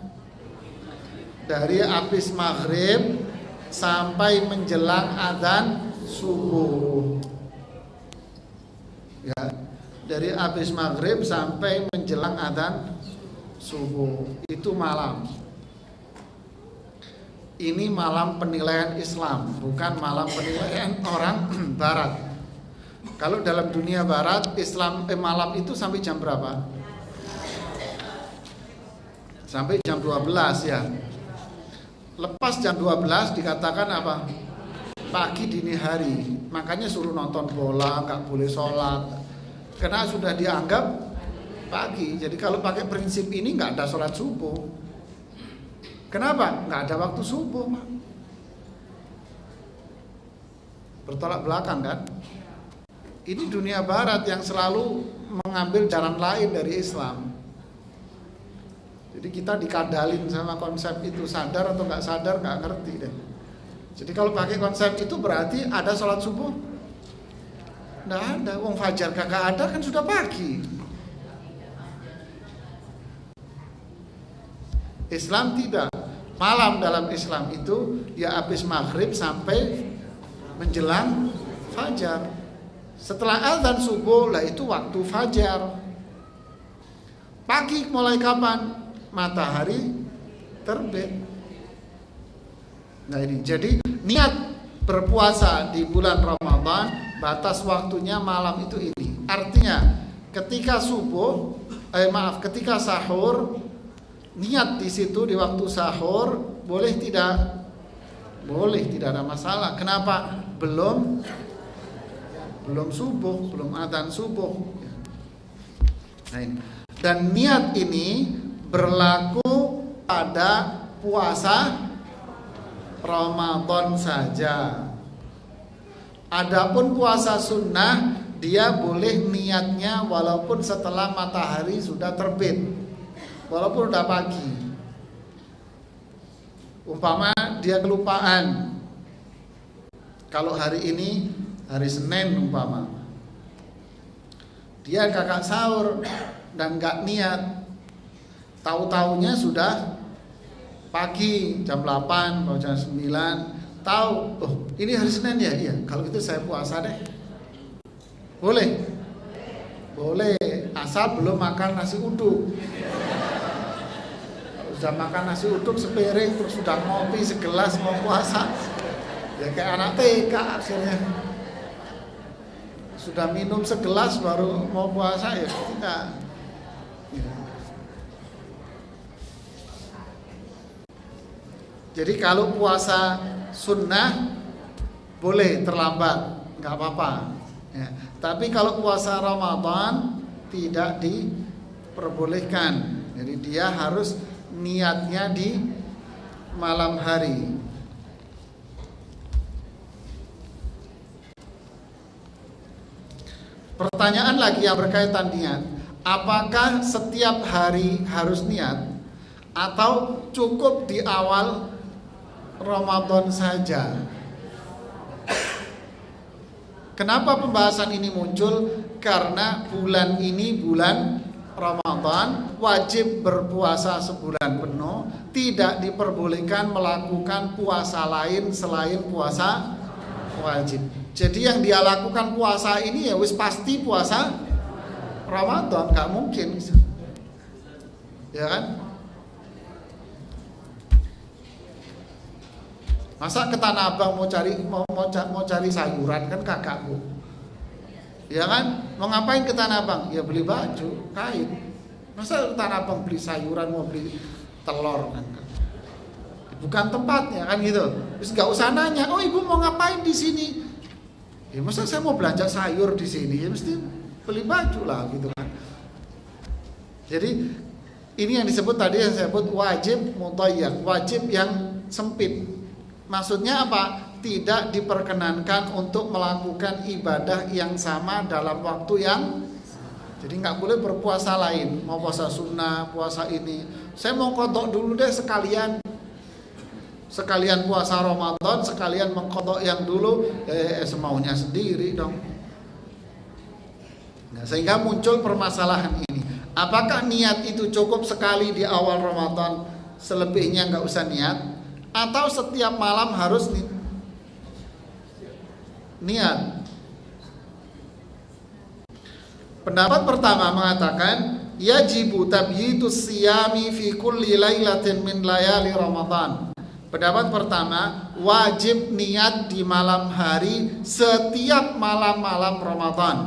Dari habis maghrib sampai menjelang adzan subuh. Ya, dari habis maghrib sampai menjelang adzan subuh itu malam. Ini malam penilaian Islam, bukan malam penilaian orang Barat. Kalau dalam dunia Barat, Islam malam itu sampai jam berapa? Sampai jam 12 ya. Lepas jam 12 dikatakan apa? Pagi dini hari. Makanya suruh nonton bola, nggak boleh sholat, karena sudah dianggap pagi. Jadi kalau pakai prinsip ini nggak ada sholat subuh. Kenapa? Nggak ada waktu subuh, Pak. Bertolak belakang kan? Ini dunia Barat yang selalu mengambil jalan lain dari Islam. Jadi kita dikadalin sama konsep itu, sadar atau nggak sadar nggak ngerti deh. Jadi kalau pakai konsep itu berarti ada sholat subuh? Nggak ada. Wong fajar kagak ada, kan sudah pagi. Islam tidak. Malam dalam Islam itu ya habis maghrib sampai menjelang fajar. Setelah azan subuh lah itu waktu fajar. Pagi mulai kapan? Matahari terbit. Nah ini, jadi niat berpuasa di bulan Ramadan, batas waktunya malam itu ini. Artinya ketika ketika sahur, niat di situ di waktu sahur boleh tidak? Boleh, tidak ada masalah. Kenapa? Belum subuh, belum adzan subuh. Nah ini. Dan niat ini berlaku pada puasa Ramadan saja. Adapun puasa sunnah, dia boleh niatnya walaupun setelah matahari sudah terbit, walaupun udah pagi. Umpama dia kelupaan, kalau hari ini hari Senin umpama, dia kakak sahur dan gak niat, tahu-taunya sudah pagi jam 8 atau jam 9, tahu, oh ini hari Senin ya, iya, kalau gitu saya puasa deh. Boleh? Boleh, asal belum makan nasi uduk. Sudah makan nasi uduk sepiring, terus sudah ngopi segelas mau puasa, ya kayak anak TK akhirnya. Sudah minum segelas baru mau puasa, ya tidak. Ya. Jadi kalau puasa sunnah boleh terlambat, nggak apa-apa. Ya. Tapi kalau puasa Ramadan tidak diperbolehkan. Jadi dia harus niatnya di malam hari. Pertanyaan lagi yang berkaitan niat. Apakah setiap hari harus niat atau cukup di awal Ramadan saja? Kenapa pembahasan ini muncul? Karena bulan ini bulan Ramadan, wajib berpuasa sebulan penuh, tidak diperbolehkan melakukan puasa lain selain puasa wajib. Jadi yang dia lakukan puasa ini ya wis pasti puasa Ramadan, nggak mungkin, ya kan? Masa ke Tanah Abang mau cari sayuran kan kakakku, ya kan? Mau ngapain ke Tanah Abang? Ya beli baju kain. Masa ke Tanah Abang beli sayuran, mau beli telur kan? Bukan tempatnya kan gitu. Terus nggak usah nanya, oh ibu mau ngapain di sini? Ya masa saya mau belanja sayur di sini? Ya mesti beli baju lah gitu kan. Jadi ini yang disebut tadi, yang saya sebut wajib mudayyak, wajib yang sempit. Maksudnya apa? Tidak diperkenankan untuk melakukan ibadah yang sama dalam waktu yang, jadi nggak boleh berpuasa lain, mau puasa sunnah, puasa ini. Saya mau qadha dulu deh sekalian puasa Ramadan, sekalian mengqadha yang dulu, semaunya sendiri dong. Nah, sehingga muncul permasalahan ini. Apakah niat itu cukup sekali di awal Ramadan, selebihnya nggak usah niat, atau setiap malam harus niat? Pendapat pertama mengatakan yajibu tabyitus siyami fi kulli lailatin min layali Ramadan. Pendapat pertama, wajib niat di malam hari setiap malam-malam Ramadan.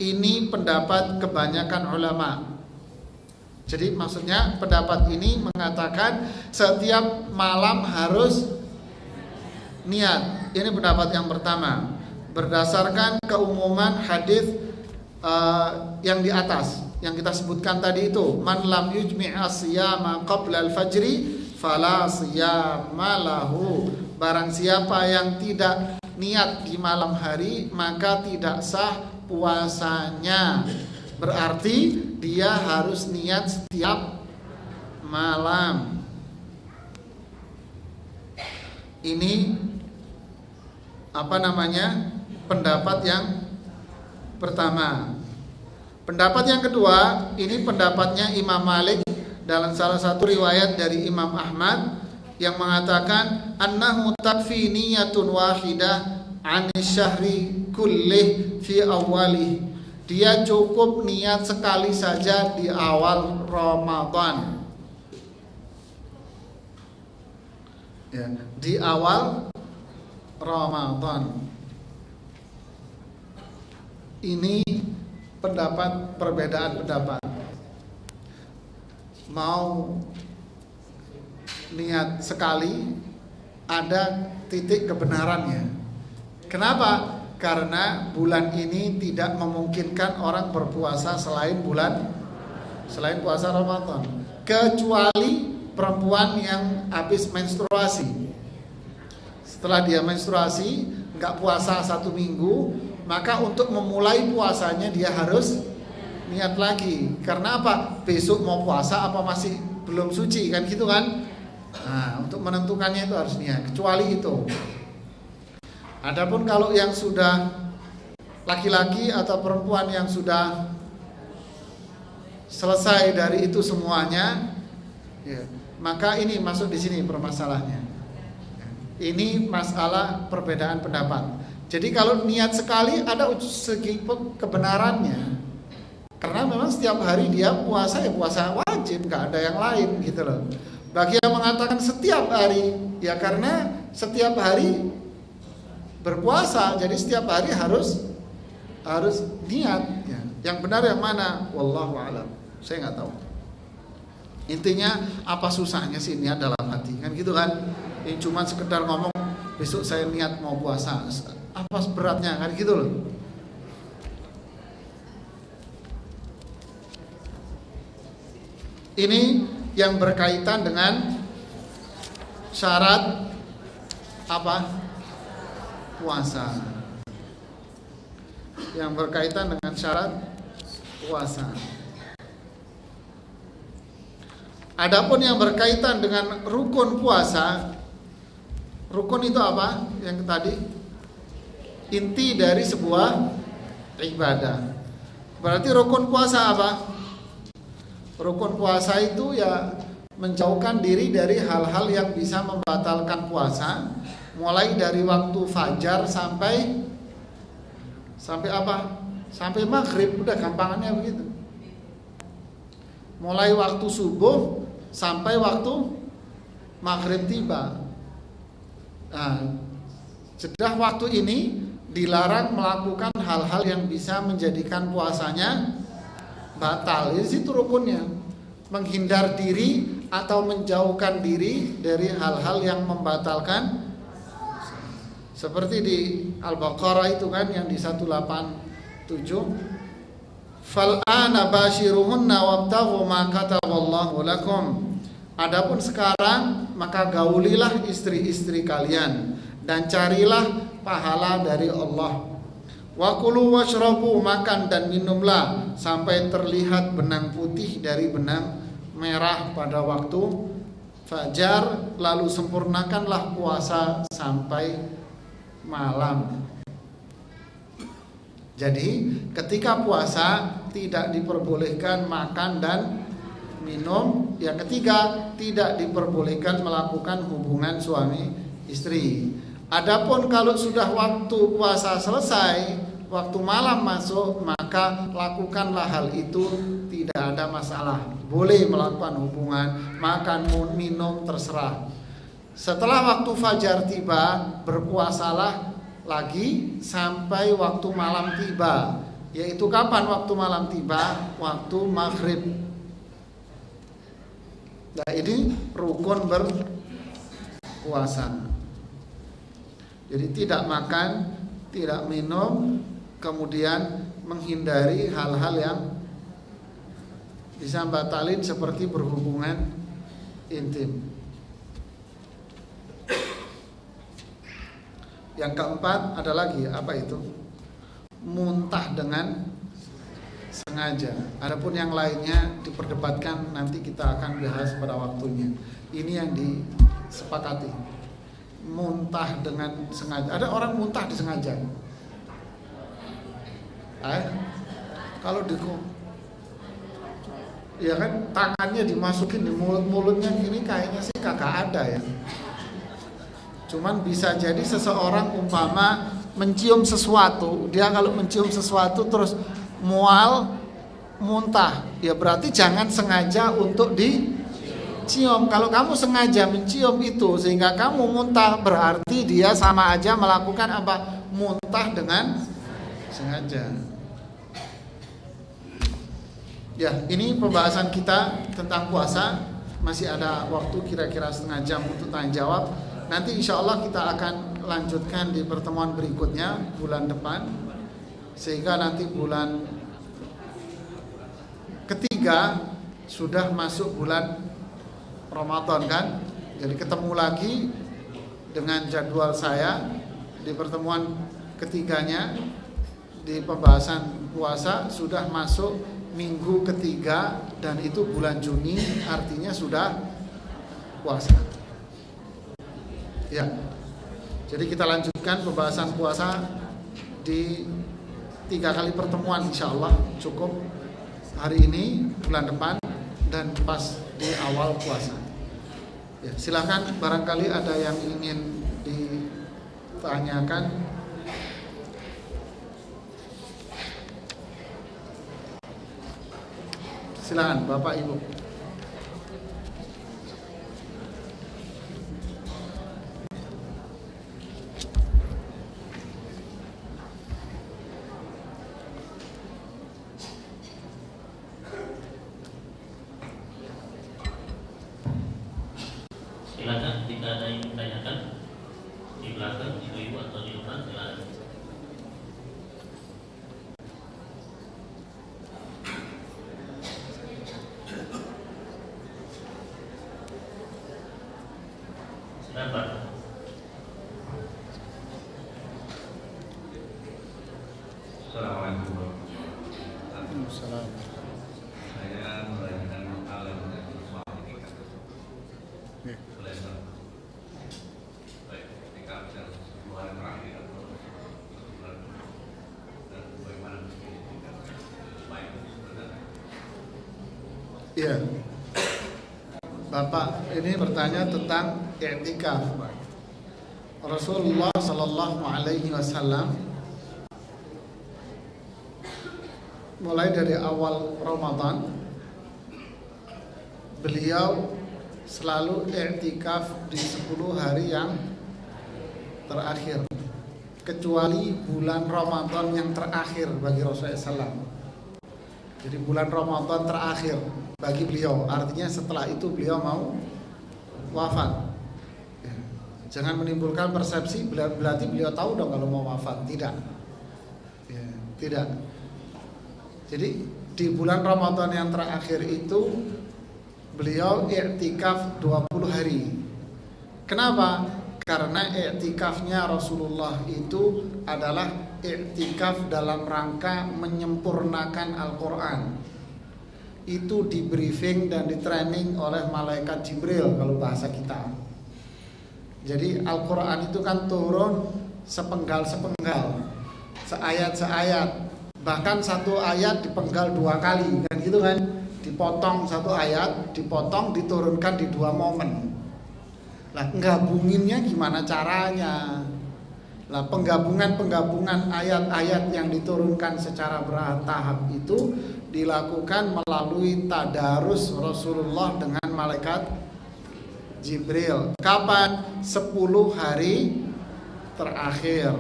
Ini pendapat kebanyakan ulama. Jadi maksudnya pendapat ini mengatakan setiap malam harus niat. Ini pendapat yang pertama, berdasarkan keumuman hadis yang di atas, yang kita sebutkan tadi itu, man lam yujmi'a siyama qabla al-fajri fala siyama lahu. Barang siapa yang tidak niat di malam hari, maka tidak sah puasanya. Berarti dia harus niat setiap malam. Ini pendapat yang pertama. Pendapat yang kedua, ini pendapatnya Imam Malik dalam salah satu riwayat dari Imam Ahmad yang mengatakan annahu takfi niyatun wahidah anis syahri kullih fi awalih. Dia cukup niat sekali saja di awal Ramadan. Ya, di awal Ramadan. Ini perbedaan pendapat. Mau niat sekali, ada titik kebenarannya. Kenapa? Karena bulan ini tidak memungkinkan orang berpuasa selain puasa Ramadan, kecuali perempuan yang habis menstruasi. Setelah dia menstruasi, nggak puasa 1 minggu, maka untuk memulai puasanya dia harus niat lagi. Karena apa? Besok mau puasa apa masih belum suci kan gitu kan? Nah, untuk menentukannya itu harus niat. Kecuali itu. Adapun kalau yang sudah laki-laki atau perempuan yang sudah selesai dari itu semuanya, ya, maka ini masuk di sini permasalahannya. Ini masalah perbedaan pendapat. Jadi kalau niat sekali ada segi kebenarannya. Karena memang setiap hari dia puasa, ya puasa wajib, nggak ada yang lain gitu loh. Bagi yang mengatakan setiap hari, ya karena setiap hari berpuasa, jadi setiap hari harus niat. Ya. Yang benar yang mana? Wallahu a'lam. Saya nggak tahu. Intinya apa susahnya sih niat dalam hati kan gitu kan? Ini cuma sekedar ngomong besok saya niat mau puasa. Apa beratnya kan gitu loh. Ini yang berkaitan dengan syarat apa? Puasa. yang berkaitan dengan syarat puasa. Adapun yang berkaitan dengan rukun puasa, rukun itu apa? Yang tadi inti dari sebuah ibadah. Berarti rukun puasa apa? Rukun puasa itu ya menjauhkan diri dari hal-hal yang bisa membatalkan puasa, mulai dari waktu fajar sampai apa? Sampai maghrib, udah gampangannya begitu. Mulai waktu subuh sampai waktu maghrib tiba. Nah, jeda waktu ini dilarang melakukan hal-hal yang bisa menjadikan puasanya batal. Di situ rukunnya, menghindar diri atau menjauhkan diri dari hal-hal yang membatalkan. Seperti di Al-Baqarah itu kan yang di 187, fal'ana bashiruhunna wabtaghu ma kataballahu lakum. Adapun sekarang maka gaulilah istri-istri kalian dan carilah pahala dari Allah. Wa kulu washrabu, makan dan minumlah sampai terlihat benang putih dari benang merah pada waktu fajar, lalu sempurnakanlah puasa sampai malam. Jadi ketika puasa tidak diperbolehkan makan dan minum. Yang ketiga, tidak diperbolehkan melakukan hubungan suami istri. Adapun kalau sudah waktu puasa selesai, waktu malam masuk, maka lakukanlah hal itu, tidak ada masalah. Boleh melakukan hubungan, makan, minum, terserah. Setelah waktu fajar tiba, berpuasalah lagi sampai waktu malam tiba. Yaitu kapan waktu malam tiba? Waktu maghrib. Nah, ini rukun berpuasa. Jadi tidak makan, tidak minum, kemudian menghindari hal-hal yang bisa batalin seperti berhubungan intim. Yang keempat ada lagi, apa itu? Muntah dengan sengaja. Adapun yang lainnya diperdebatkan, nanti kita akan bahas pada waktunya. Ini yang disepakati. Muntah dengan sengaja. Ada orang muntah disengaja. Kalau ya kan tangannya dimasukin di mulut-mulutnya, ini kayaknya sih kagak ada ya. Cuman bisa jadi seseorang umpama mencium sesuatu, dia kalau mencium sesuatu terus mual, muntah, ya berarti jangan sengaja untuk dicium. Kalau kamu sengaja mencium itu sehingga kamu muntah, berarti dia sama aja melakukan apa? Muntah dengan sengaja. Ya, ini pembahasan kita tentang puasa. Masih ada waktu kira-kira setengah jam untuk tanya jawab. Nanti insya Allah kita akan lanjutkan di pertemuan berikutnya bulan depan, sehingga nanti bulan ketiga sudah masuk bulan Ramadan kan. Jadi ketemu lagi dengan jadwal saya di pertemuan ketiganya, di pembahasan puasa sudah masuk minggu ketiga, dan itu bulan Juni, artinya sudah puasa. Ya, jadi kita lanjutkan pembahasan puasa di 3 kali pertemuan, insya Allah cukup. Hari ini, bulan depan, dan pas di awal puasa. Ya, silakan barangkali ada yang ingin ditanyakan. Silakan Bapak Ibu. Silakan jika ada yang ditanyakan di belakang, ibu-ibu atau di depan, silakan. Assalamualaikum warahmatullahi wabarakatuh. Saya merayakan hal yang menjadi soal etika. Boleh Pak? Baik, etika dan sebuah yang terakhir atau sebuah dan bagaimana etika baik sebenarnya. Iya. Bapak ini bertanya tentang i'tikaf. Rasulullah Sallallahu Alaihi Wasallam mulai dari awal Ramadan beliau selalu i'tikaf di 10 hari yang terakhir, kecuali bulan Ramadan yang terakhir bagi Rasulullah SAW. Jadi bulan Ramadan terakhir bagi beliau, artinya setelah itu beliau mau wafat. Jangan menimbulkan persepsi berarti beliau tahu dong kalau mau wafat. Tidak. Ya, tidak. Jadi di bulan Ramadan yang terakhir itu beliau i'tikaf 20 hari. Kenapa? Karena i'tikafnya Rasulullah itu adalah i'tikaf dalam rangka menyempurnakan Al-Quran. Itu di briefing dan di training oleh malaikat Jibril kalau bahasa kita. Jadi Al-Quran itu kan turun sepenggal-sepenggal, seayat-seayat. Bahkan satu ayat dipenggal 2 kali, kan gitu kan. Dipotong satu ayat, dipotong, diturunkan di 2 momen. Lah gabunginnya gimana caranya? Lah penggabungan ayat-ayat yang diturunkan secara bertahap itu dilakukan melalui tadarus Rasulullah dengan malaikat Jibril. Kapan? 10 hari terakhir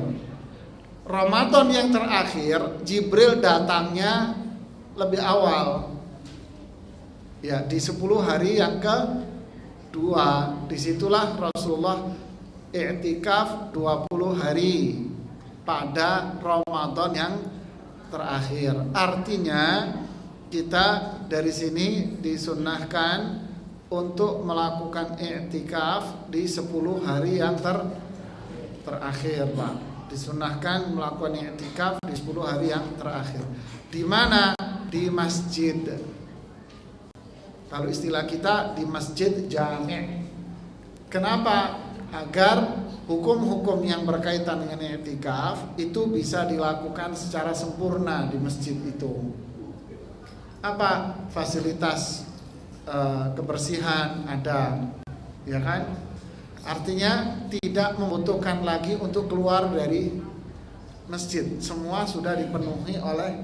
Ramadan yang terakhir. Jibril datangnya lebih awal. Ya, di 10 hari yang kedua. Disitulah Rasulullah i'tikaf 20 hari pada Ramadan yang terakhir. Artinya kita dari sini disunnahkan untuk melakukan i'tikaf di 10 hari yang terakhir, Pak. Disunahkan melakukan i'tikaf di 10 hari yang terakhir. Di mana? Di masjid. Kalau istilah kita di masjid jami'. Kenapa? Agar hukum-hukum yang berkaitan dengan i'tikaf itu bisa dilakukan secara sempurna di masjid itu. Apa fasilitas kebersihan ada, ya kan? Artinya tidak membutuhkan lagi untuk keluar dari masjid. Semua sudah dipenuhi oleh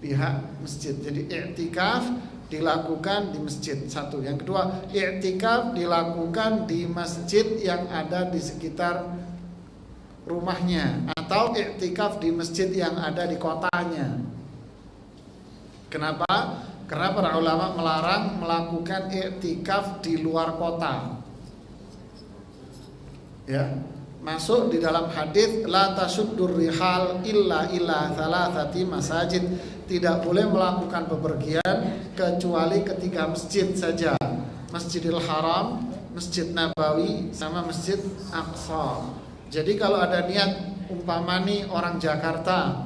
pihak masjid. Jadi i'tikaf dilakukan di masjid. Satu. Yang kedua, i'tikaf dilakukan di masjid yang ada di sekitar rumahnya, atau i'tikaf di masjid yang ada di kotanya. Kenapa? Karena para ulama melarang melakukan i'tikaf di luar kota. Ya, masuk di dalam hadis la tasuddur rihal illa thalathati masajid. Tidak boleh melakukan bepergian kecuali ketiga masjid saja. Masjidil Haram, Masjid Nabawi, sama Masjid Aqsa. Jadi kalau ada niat umpamani orang Jakarta,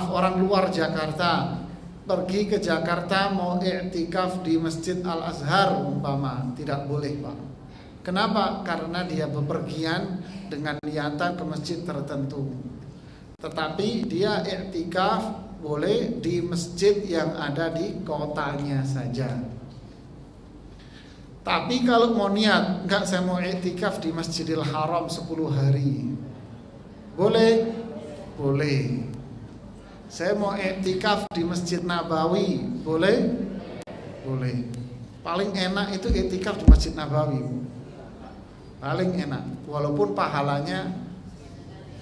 orang luar Jakarta pergi ke Jakarta mau i'tikaf di Masjid Al-Azhar umpama, tidak boleh, Pak. Kenapa? Karena dia bepergian dengan niatan ke masjid tertentu. Tetapi dia i'tikaf boleh di masjid yang ada di kotanya saja. Tapi kalau mau niat, enggak, saya mau i'tikaf di Masjidil Haram 10 hari. Boleh? Boleh. Saya mau i'tikaf di Masjid Nabawi, boleh? Boleh. Paling enak itu i'tikaf di Masjid Nabawi. Paling enak, walaupun pahalanya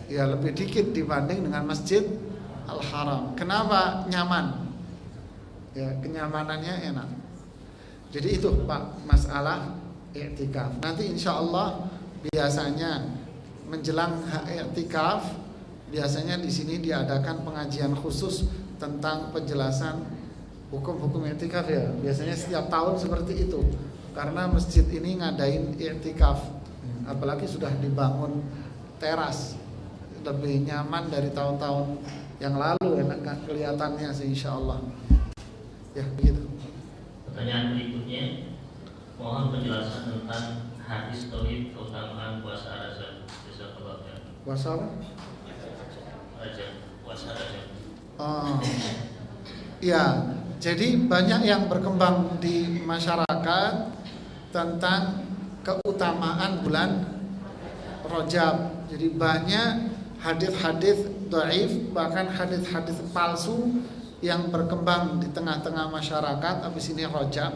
ya lebih dikit dibanding dengan Masjid Al-Haram. Kenapa? Nyaman. Ya, kenyamanannya enak. Jadi itu, Pak, masalah i'tikaf. Nanti insya Allah biasanya menjelang i'tikaf, biasanya di sini diadakan pengajian khusus tentang penjelasan hukum-hukum i'tikaf ya. Biasanya setiap tahun seperti itu. Karena masjid ini ngadain i'tikaf. Apalagi sudah dibangun teras. Lebih nyaman dari tahun-tahun Yang lalu enak kan kelihatannya sih insyaallah. Ya begitu. Pertanyaan berikutnya, mohon penjelasan tentang hadis tauhid keutamaan puasa Rajab. Puasa apa? Rajab, puasa Rajab. Oh, ya. Jadi banyak yang berkembang di masyarakat tentang keutamaan bulan Rajab. Jadi banyak hadis-hadis dhaif, bahkan hadis-hadis palsu yang berkembang di tengah-tengah masyarakat habis ini Rajab.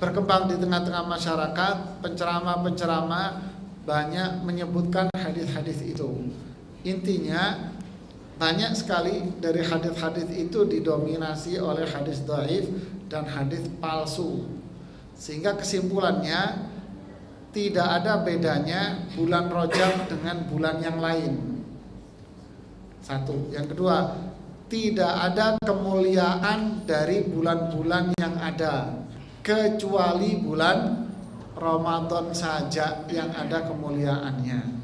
Berkembang di tengah-tengah masyarakat, penceramah-penceramah banyak menyebutkan hadis-hadis itu. Intinya banyak sekali dari hadis-hadis itu didominasi oleh hadis dhaif dan hadis palsu. Sehingga kesimpulannya tidak ada bedanya bulan Rajab dengan bulan yang lain. Satu. Yang kedua, tidak ada kemuliaan dari bulan-bulan yang ada kecuali bulan Ramadan saja yang ada kemuliaannya.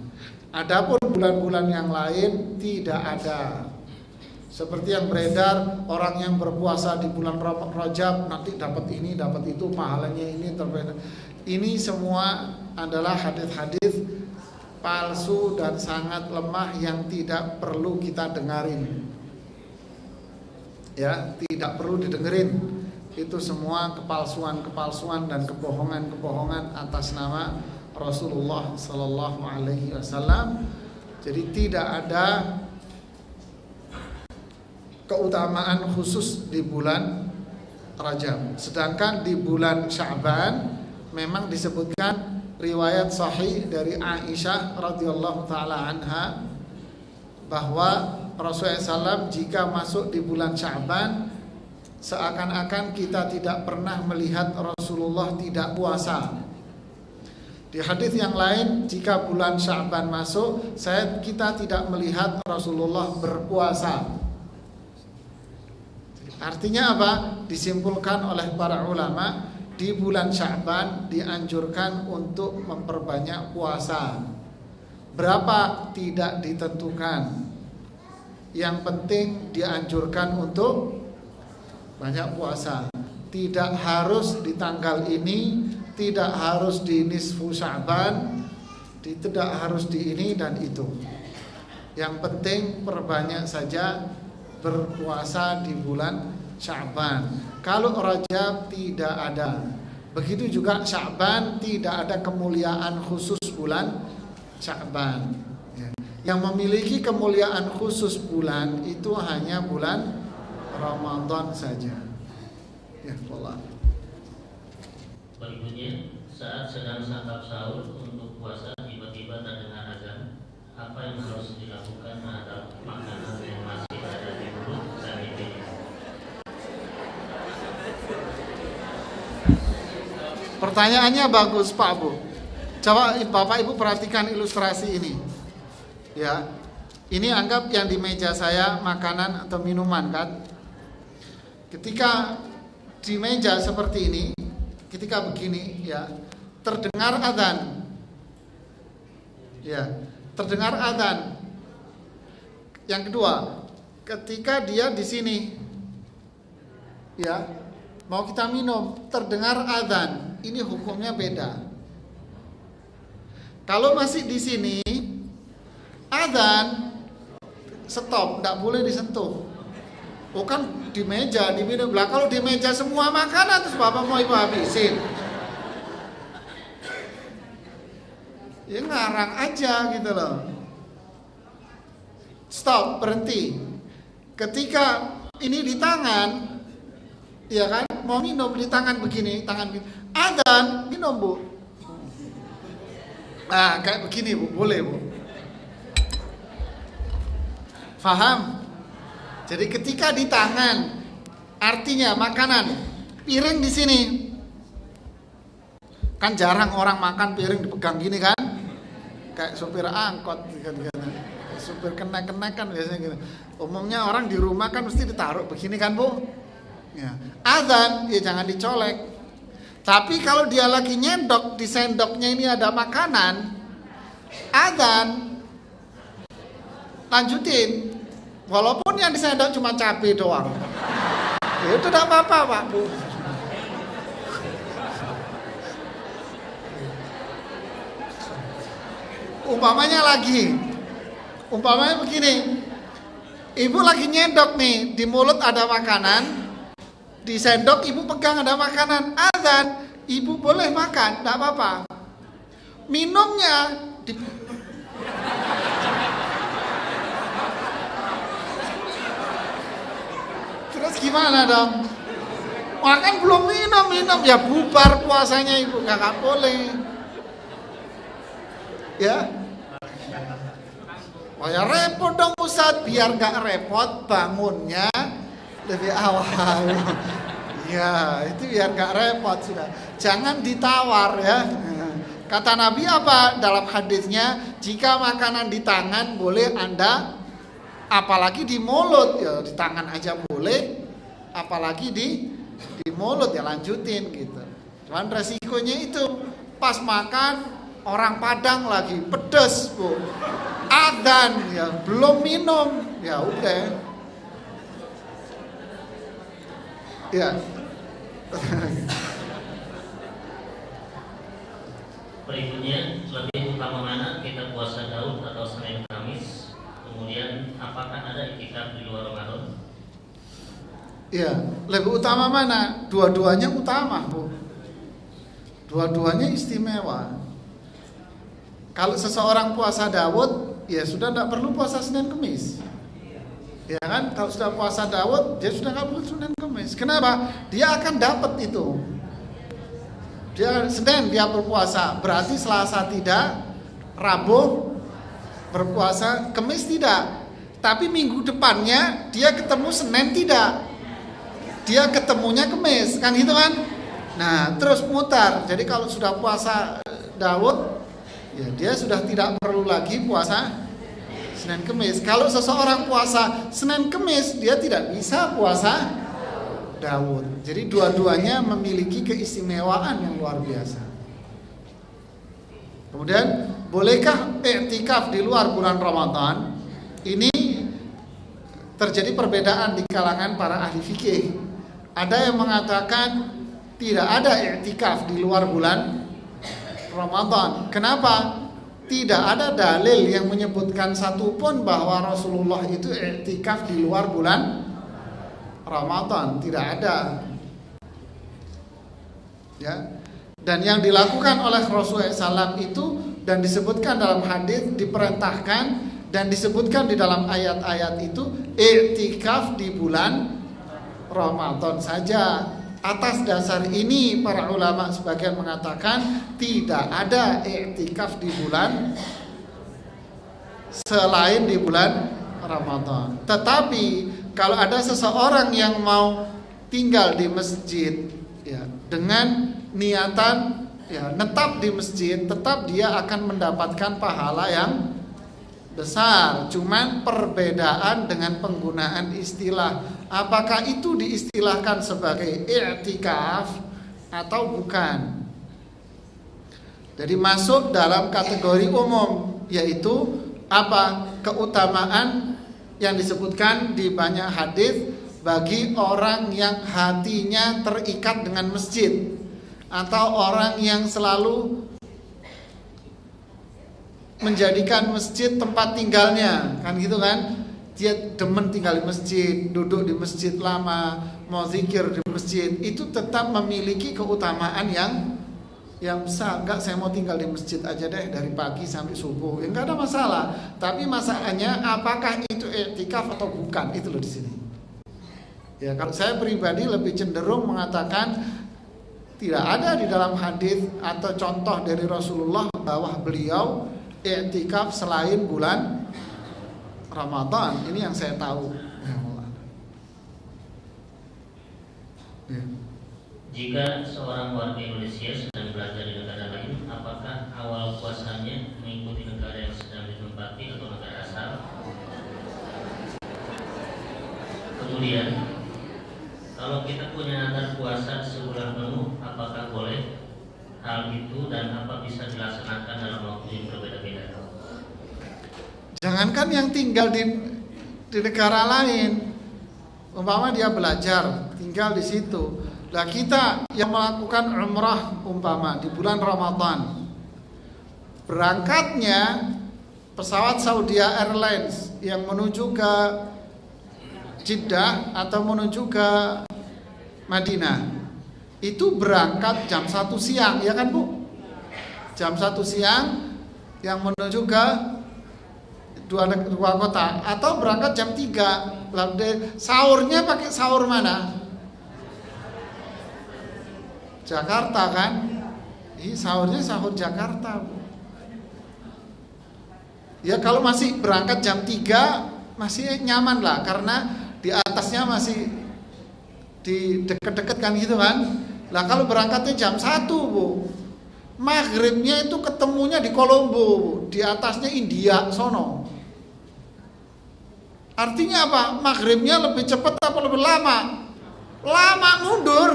Adapun bulan-bulan yang lain tidak ada. Seperti yang beredar, orang yang berpuasa di bulan Rajab nanti dapat ini, dapat itu, pahalanya ini terbeda. Ini semua adalah hadis-hadis palsu dan sangat lemah yang tidak perlu kita dengarin. Ya, tidak perlu didengerin. Itu semua kepalsuan-kepalsuan dan kebohongan-kebohongan atas nama Rasulullah Sallallahu Alaihi Wasallam. Jadi tidak ada keutamaan khusus di bulan Rajab. Sedangkan di bulan Sya'ban memang disebutkan riwayat sahih dari Aisyah radhiyallahu taala anha bahwa Rasulullah SAW jika masuk di bulan Sya'ban seakan-akan kita tidak pernah melihat Rasulullah tidak puasa. Di hadis yang lain, jika bulan Sya'ban masuk, kita tidak melihat Rasulullah berpuasa. Artinya apa? Disimpulkan oleh para ulama, di bulan Sya'ban dianjurkan untuk memperbanyak puasa. Berapa tidak ditentukan. Yang penting dianjurkan untuk banyak puasa. Tidak harus di tanggal ini, tidak harus di nisfu Sya'ban, tidak harus di ini dan itu. Yang penting perbanyak saja berpuasa di bulan Sya'ban. Kalau Rajab tidak ada. Begitu juga Sya'ban tidak ada kemuliaan khusus bulan Sya'ban. Yang memiliki kemuliaan khusus bulan itu hanya bulan Ramadan saja. Ya Allah. Berikutnya, saat sedang santap sahur untuk puasa tiba-tiba terdengar azan, apa yang harus dilakukan terhadap makanan yang masih ada di mulut dan hidungnya? Pertanyaannya bagus Pak Bu. Coba Bapak Ibu perhatikan ilustrasi ini. Ya, ini anggap yang di meja saya makanan atau minuman kan. Ketika di meja seperti ini, ketika begini ya, terdengar adzan. Ya, terdengar adzan. Yang kedua, ketika dia di sini ya, mau kita minum, terdengar adzan. Ini hukumnya beda. Kalau masih di sini adzan, stop, tidak boleh disentuh. Oh kan di meja, diminum lah. Kalau di meja semua makanan terus Bapak mau Ibu habisin, ya ngarang aja gitu loh. Stop, berhenti. Ketika ini di tangan, ya kan, mau minum di tangan begini, tangan begini. Adzan, minum Bu. Nah kayak begini Bu, boleh Bu. Faham? Jadi ketika di tangan, artinya makanan, piring di sini. Kan jarang orang makan piring dipegang gini kan? Kayak supir angkot gitu. Supir kenek-kenek kan biasanya gitu. Umumnya orang di rumah kan mesti ditaruh begini kan Bu? Ya. Adzan, ya jangan dicolek. Tapi kalau dia lagi nyendok, di sendoknya ini ada makanan, adzan, lanjutin. Walaupun yang disendok cuma cabai doang. Ya itu tidak apa-apa, Pak, Bu. Umpamanya begini. Ibu lagi nyendok nih, di mulut ada makanan, di sendok ibu pegang ada makanan, azan, ibu boleh makan, tidak apa-apa. Minumnya terus gimana dong? Makan belum minum, ya bubar puasanya ibu, nggak boleh. Ya. Oh ya repot dong Ustadz, biar nggak repot bangunnya lebih awal. Ya itu biar nggak repot sudah. Jangan ditawar ya. Kata Nabi apa dalam hadisnya? Jika makanan di tangan boleh Anda, apalagi di mulut ya, di tangan aja boleh, apalagi di mulut ya lanjutin gitu. Cuman resikonya itu pas makan orang Padang lagi pedes, Bu. Adzan ya belum minum, ya udah. Ya. Berikutnya, lebih utama mana kita puasa Daud atau Senin Kamis? Kemudian apakah ada iktikaf di luar Ramadan? Ya, lebih utama mana? Dua-duanya utama, Bu. Dua-duanya istimewa. Kalau seseorang puasa Daud, ya sudah tidak perlu puasa Senin Kamis. Ya kan? Kalau sudah puasa Daud, dia sudah nggak perlu Senin Kamis. Kenapa? Dia akan dapat itu. Dia Senin dia berpuasa, berarti Selasa tidak, Rabu berpuasa, Kamis tidak. Tapi minggu depannya dia ketemu Senin tidak. Dia ketemunya Kamis, kan gitu kan? Nah, terus mutar. Jadi kalau sudah puasa Daud, ya dia sudah tidak perlu lagi puasa Senin Kemis. Kalau seseorang puasa Senin Kemis, dia tidak bisa puasa Daud. Jadi dua-duanya memiliki keistimewaan yang luar biasa. Kemudian, bolehkah i'tikaf di luar bulan Ramadan? Ini terjadi perbedaan di kalangan para ahli fikih. Ada yang mengatakan tidak ada i'tikaf di luar bulan Ramadan. Kenapa? Tidak ada dalil yang menyebutkan satupun bahwa Rasulullah itu i'tikaf di luar bulan Ramadan. Tidak ada. Ya. Dan yang dilakukan oleh Rasulullah SAW itu dan disebutkan dalam hadis, diperintahkan dan disebutkan di dalam ayat-ayat itu i'tikaf di bulan Ramadan saja. Atas dasar ini para ulama sebagian mengatakan tidak ada i'tikaf di bulan selain di bulan Ramadan. Tetapi kalau ada seseorang yang mau tinggal di masjid ya, dengan niatan ya netap di masjid, tetap dia akan mendapatkan pahala yang besar. Cuman perbedaan dengan penggunaan istilah, apakah itu diistilahkan sebagai i'tikaf atau bukan. Jadi masuk dalam kategori umum, yaitu apa? Keutamaan yang disebutkan di banyak hadis bagi orang yang hatinya terikat dengan masjid, atau orang yang selalu menjadikan masjid tempat tinggalnya, kan gitu kan? Dia demen tinggal di masjid, duduk di masjid lama, mau zikir di masjid, itu tetap memiliki keutamaan yang besar. Enggak, saya mau tinggal di masjid aja deh dari pagi sampai subuh, ya enggak ada masalah. Tapi masalahnya apakah itu i'tikaf atau bukan, itu loh di sini. Ya, kalau saya pribadi lebih cenderung mengatakan tidak ada di dalam hadis atau contoh dari Rasulullah bahwa beliau i'tikaf selain bulan Ramadan. Ini yang saya tahu. Ya. Jika seorang warga Indonesia sedang belajar di negara lain, apakah awal puasanya mengikuti negara yang sedang ditempati atau negara asal? Kemudian, kalau kita punya nadar puasa sebulan penuh, apakah boleh hal itu dan apa bisa dilaksanakan dalam waktu yang berbeda-beda? Jangankan yang tinggal di negara lain, umpama dia belajar tinggal di situ. Lah kita yang melakukan umrah umpama di bulan Ramadan, berangkatnya pesawat Saudi Airlines yang menuju ke Jeddah atau menuju ke Madinah, itu berangkat jam 1 siang, ya kan Bu? Jam 1 siang yang menuju ke dua kota, atau berangkat jam 3. Lalu sahurnya pakai sahur mana? Jakarta kan? Sahurnya sahur Jakarta, Bu. Ya kalau masih berangkat jam 3 masih nyaman lah, karena di atasnya masih di deket-deket kan gitu kan. Lah kalau berangkatnya jam 1 Bu, maghribnya itu ketemunya di Kolombo Bu. Di atasnya India sono. Artinya apa? Maghribnya lebih cepat apa lebih lama? Lama mundur.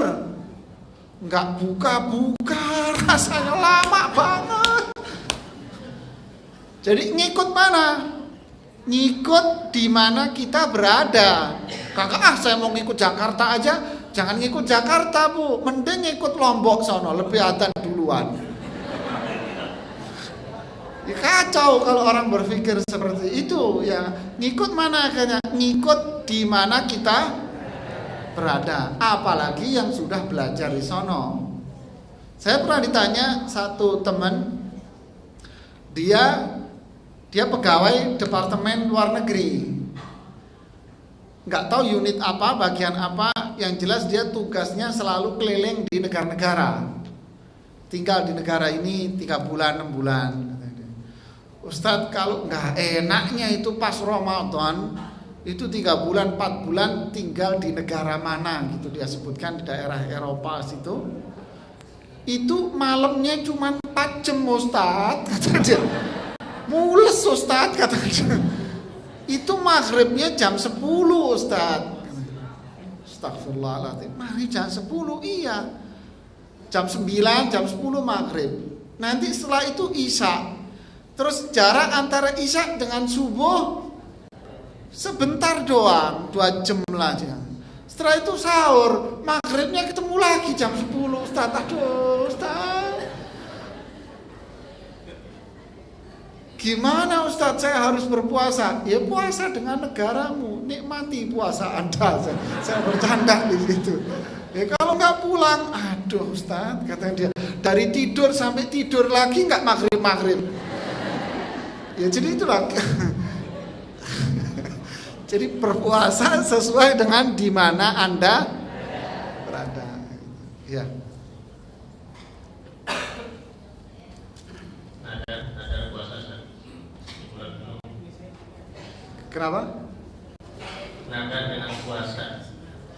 Enggak buka-buka, rasanya lama banget. Jadi ngikut mana? Ngikut di mana kita berada. Kakak, saya mau ngikut Jakarta aja. Jangan ngikut Jakarta Bu, mending ngikut Lombok sono, lebih adzan duluan. Ya, kacau kalau orang berpikir seperti itu. Ya ngikut mana akhirnya? Ngikut di mana kita berada. Apalagi yang sudah belajar di sono. Saya pernah ditanya satu teman, dia pegawai departemen luar negeri, nggak tahu unit apa, bagian apa, yang jelas dia tugasnya selalu keliling di negara-negara, tinggal di negara ini 3 bulan 6 bulan. Ustadz, kalau nggak enaknya itu pas Ramadan itu 3 bulan 4 bulan tinggal di negara mana gitu, dia sebutkan di daerah Eropa situ. Itu malamnya cuma 4 jam Ustadz, kata dia. Mules Ustadz, kata dia. Itu maghribnya jam 10 Ustadz. Astagfirullahaladzim. Mari jam 10, iya. Jam 9, jam 10 maghrib. Nanti setelah itu isya. Terus jarak antara isya dengan subuh sebentar doang, 2 jam lah aja. Setelah itu sahur, maghribnya ketemu lagi jam 10 Ustadz. Aduh Ustadz, gimana Ustadz, saya harus berpuasa? Ya puasa dengan negaramu, nikmati puasa Anda. Saya bercanda di situ. Ya kalau nggak pulang, aduh Ustadz, kata dia, dari tidur sampai tidur lagi nggak maghrib. Ya jadi itulah. Jadi berpuasa sesuai dengan di mana Anda berada. Ya. Kenapa? Nazar dengan puasa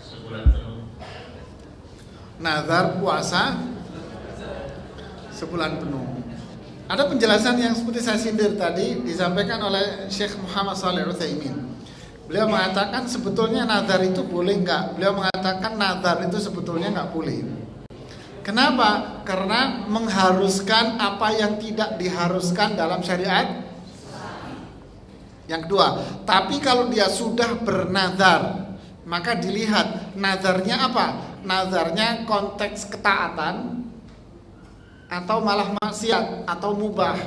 sebulan penuh. Nazar puasa sebulan penuh. Ada penjelasan yang seperti saya sindir tadi disampaikan oleh Syekh Muhammad Shalih Al-Utsaimin. Beliau mengatakan sebetulnya nazar itu boleh enggak? Beliau mengatakan nazar itu sebetulnya enggak boleh. Kenapa? Karena mengharuskan apa yang tidak diharuskan dalam syariat. Yang kedua, tapi kalau dia sudah bernazar, maka dilihat nazarnya apa? Nazarnya konteks ketaatan atau malah maksiat atau mubah.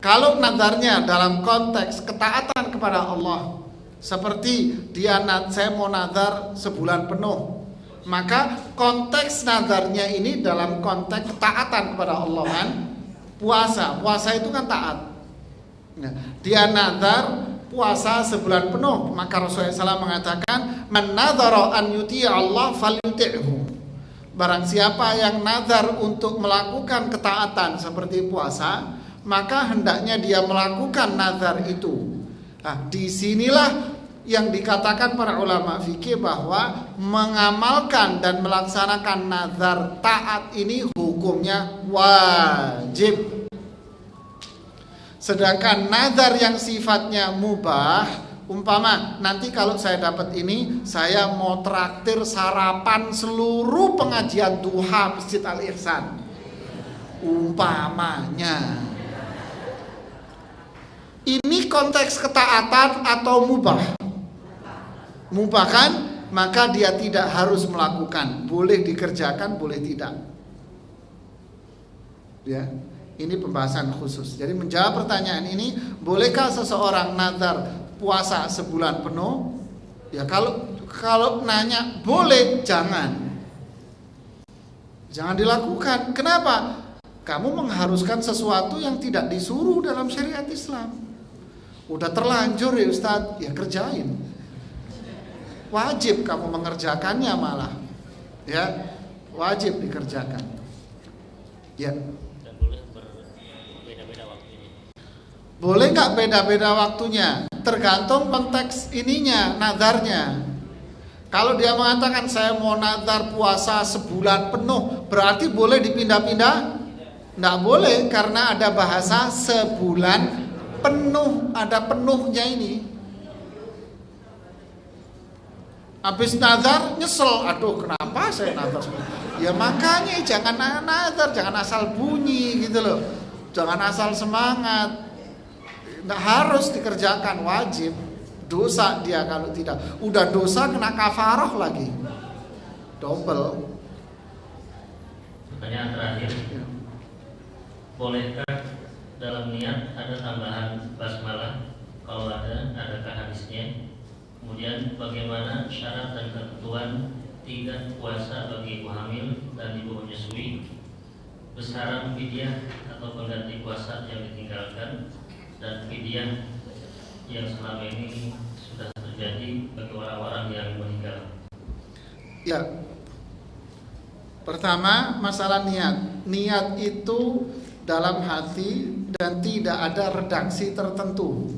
Kalau nazarnya dalam konteks ketaatan kepada Allah, seperti dia saya mau nazar sebulan penuh, maka konteks nazarnya ini dalam konteks ketaatan kepada Allah kan. Puasa itu kan taat. Nah, dia nazar puasa sebulan penuh, maka Rasulullah SAW mengatakan, man nazara an yuti'a Allah falyuti'hu. Barang siapa yang nazar untuk melakukan ketaatan seperti puasa, maka hendaknya dia melakukan nazar itu. Nah, disinilah yang dikatakan para ulama fikih bahwa mengamalkan dan melaksanakan nazar taat ini hukumnya wajib. Sedangkan nazar yang sifatnya mubah, umpama nanti kalau saya dapat ini, saya mau traktir sarapan seluruh pengajian duha Masjid Al-Ihsan, umpamanya. Ini konteks ketaatan atau mubah. Mubah kan, maka dia tidak harus melakukan, boleh dikerjakan, boleh tidak. Ya, ini pembahasan khusus. Jadi menjawab pertanyaan ini, bolehkah seseorang nazar puasa sebulan penuh? Ya kalau nanya boleh, jangan dilakukan. Kenapa? Kamu mengharuskan sesuatu yang tidak disuruh dalam syariat Islam. Udah terlanjur ya Ustadz, ya kerjain. Wajib kamu mengerjakannya malah. Ya, wajib dikerjakan. Ya. Dan boleh berbeda-beda waktunya. Boleh nggak beda-beda waktunya? Tergantung konteks ininya, nadarnya. Kalau dia mengatakan saya mau nadar puasa sebulan penuh, berarti boleh dipindah-pindah? Nggak boleh, karena ada bahasa sebulan penuh, ada penuhnya ini. Habis nazar nyesel, aduh kenapa saya nazar? Ya makanya jangan nazar, jangan asal bunyi gitu loh, jangan asal semangat. Nggak harus dikerjakan, wajib. Dosa dia kalau tidak. Udah dosa kena kafarah lagi, double. Pertanyaan terakhir, bolehkah dalam niat ada tambahan basmalah? Kalau ada, adakah hadisnya? Kemudian bagaimana syarat dan ketentuan tidak puasa bagi ibu hamil dan ibu menyusui? Besaran fidyah atau pengganti puasa yang ditinggalkan, dan fidyah yang selama ini sudah terjadi bagi orang-orang yang meninggal. Ya. Pertama, masalah niat. Niat itu dalam hati dan tidak ada redaksi tertentu.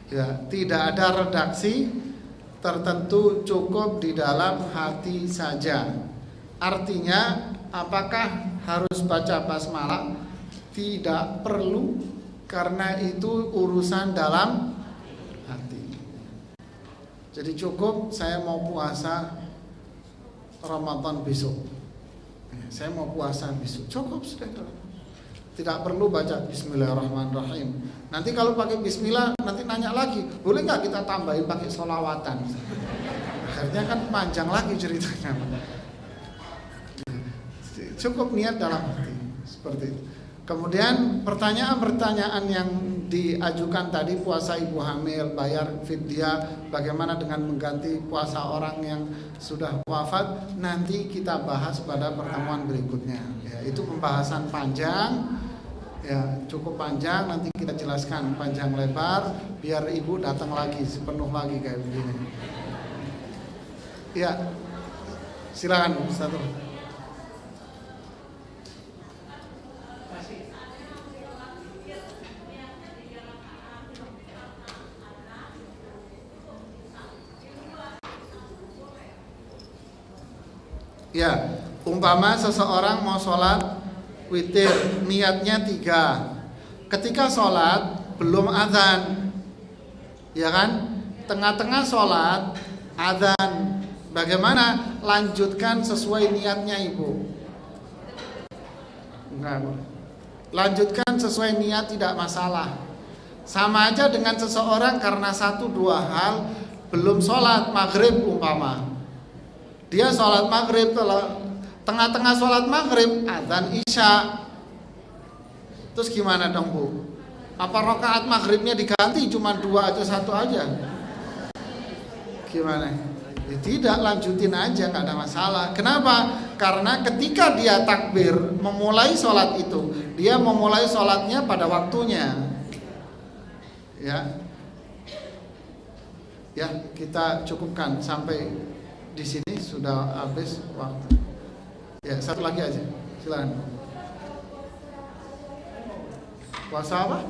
Ya, tidak ada redaksi tertentu, cukup di dalam hati saja. Artinya, apakah harus baca basmalah? Tidak perlu, karena itu urusan dalam hati. Jadi cukup saya mau puasa Ramadan besok, saya mau puasa besok, cukup sudah. Tidak perlu baca Bismillahirrahmanirrahim. Nanti kalau pakai Bismillah, nanti nanya lagi, boleh nggak kita tambahin pakai sholawatan? Akhirnya kan panjang lagi ceritanya. Cukup niat dalam hati, seperti itu. Kemudian pertanyaan-pertanyaan yang diajukan tadi, puasa ibu hamil, bayar fidyah, bagaimana dengan mengganti puasa orang yang sudah wafat, nanti kita bahas pada pertemuan berikutnya. Ya, itu pembahasan panjang, ya cukup panjang, nanti kita jelaskan panjang lebar, biar ibu datang lagi sepenuh lagi kayak begini. Ya, silakan satu. Ya, umpama seseorang mau sholat witir, niatnya 3. Ketika sholat belum azan, ya kan? Tengah-tengah sholat azan, bagaimana? Lanjutkan sesuai niatnya ibu. Enggak, lanjutkan sesuai niat, tidak masalah. Sama aja dengan seseorang karena 1-2 hal belum sholat maghrib umpama. Dia sholat maghrib, tengah-tengah sholat maghrib azan isya. Terus gimana dong bu? Apa rakaat maghribnya diganti cuma 2 aja, 1 aja? Gimana? Ya, tidak, lanjutin aja, nggak ada masalah. Kenapa? Karena ketika dia takbir memulai sholat itu, dia memulai sholatnya pada waktunya. Ya, kita cukupkan sampai di sini, sudah habis waktu. Ya, satu lagi aja, silakan. Puasa apa?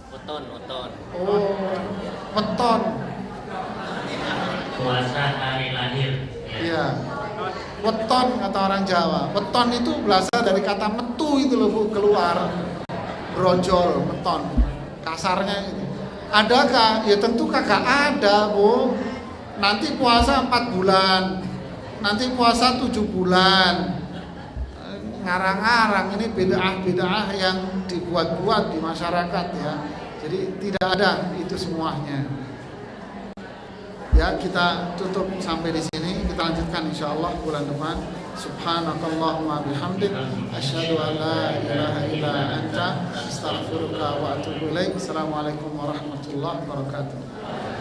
Weton. Oh, weton. Puasa hari lahir. Iya. Weton kata orang Jawa. Weton itu berasal dari kata metu itu loh bu, keluar. Brojol, weton. Kasarnya itu. Adakah? Ya tentu kagak ada bu. Nanti puasa 4 bulan, nanti puasa 7 bulan. Ngarang-ngarang, ini bid'ah yang dibuat-buat di masyarakat ya. Jadi tidak ada itu semuanya. Ya, kita tutup sampai di sini. Kita lanjutkan insyaallah bulan depan. Subhanakallahumma bihamdik asyhadu an la ilaha illa anta astaghfiruka wa atubu ilaik. Assalamualaikum warahmatullahi wabarakatuh.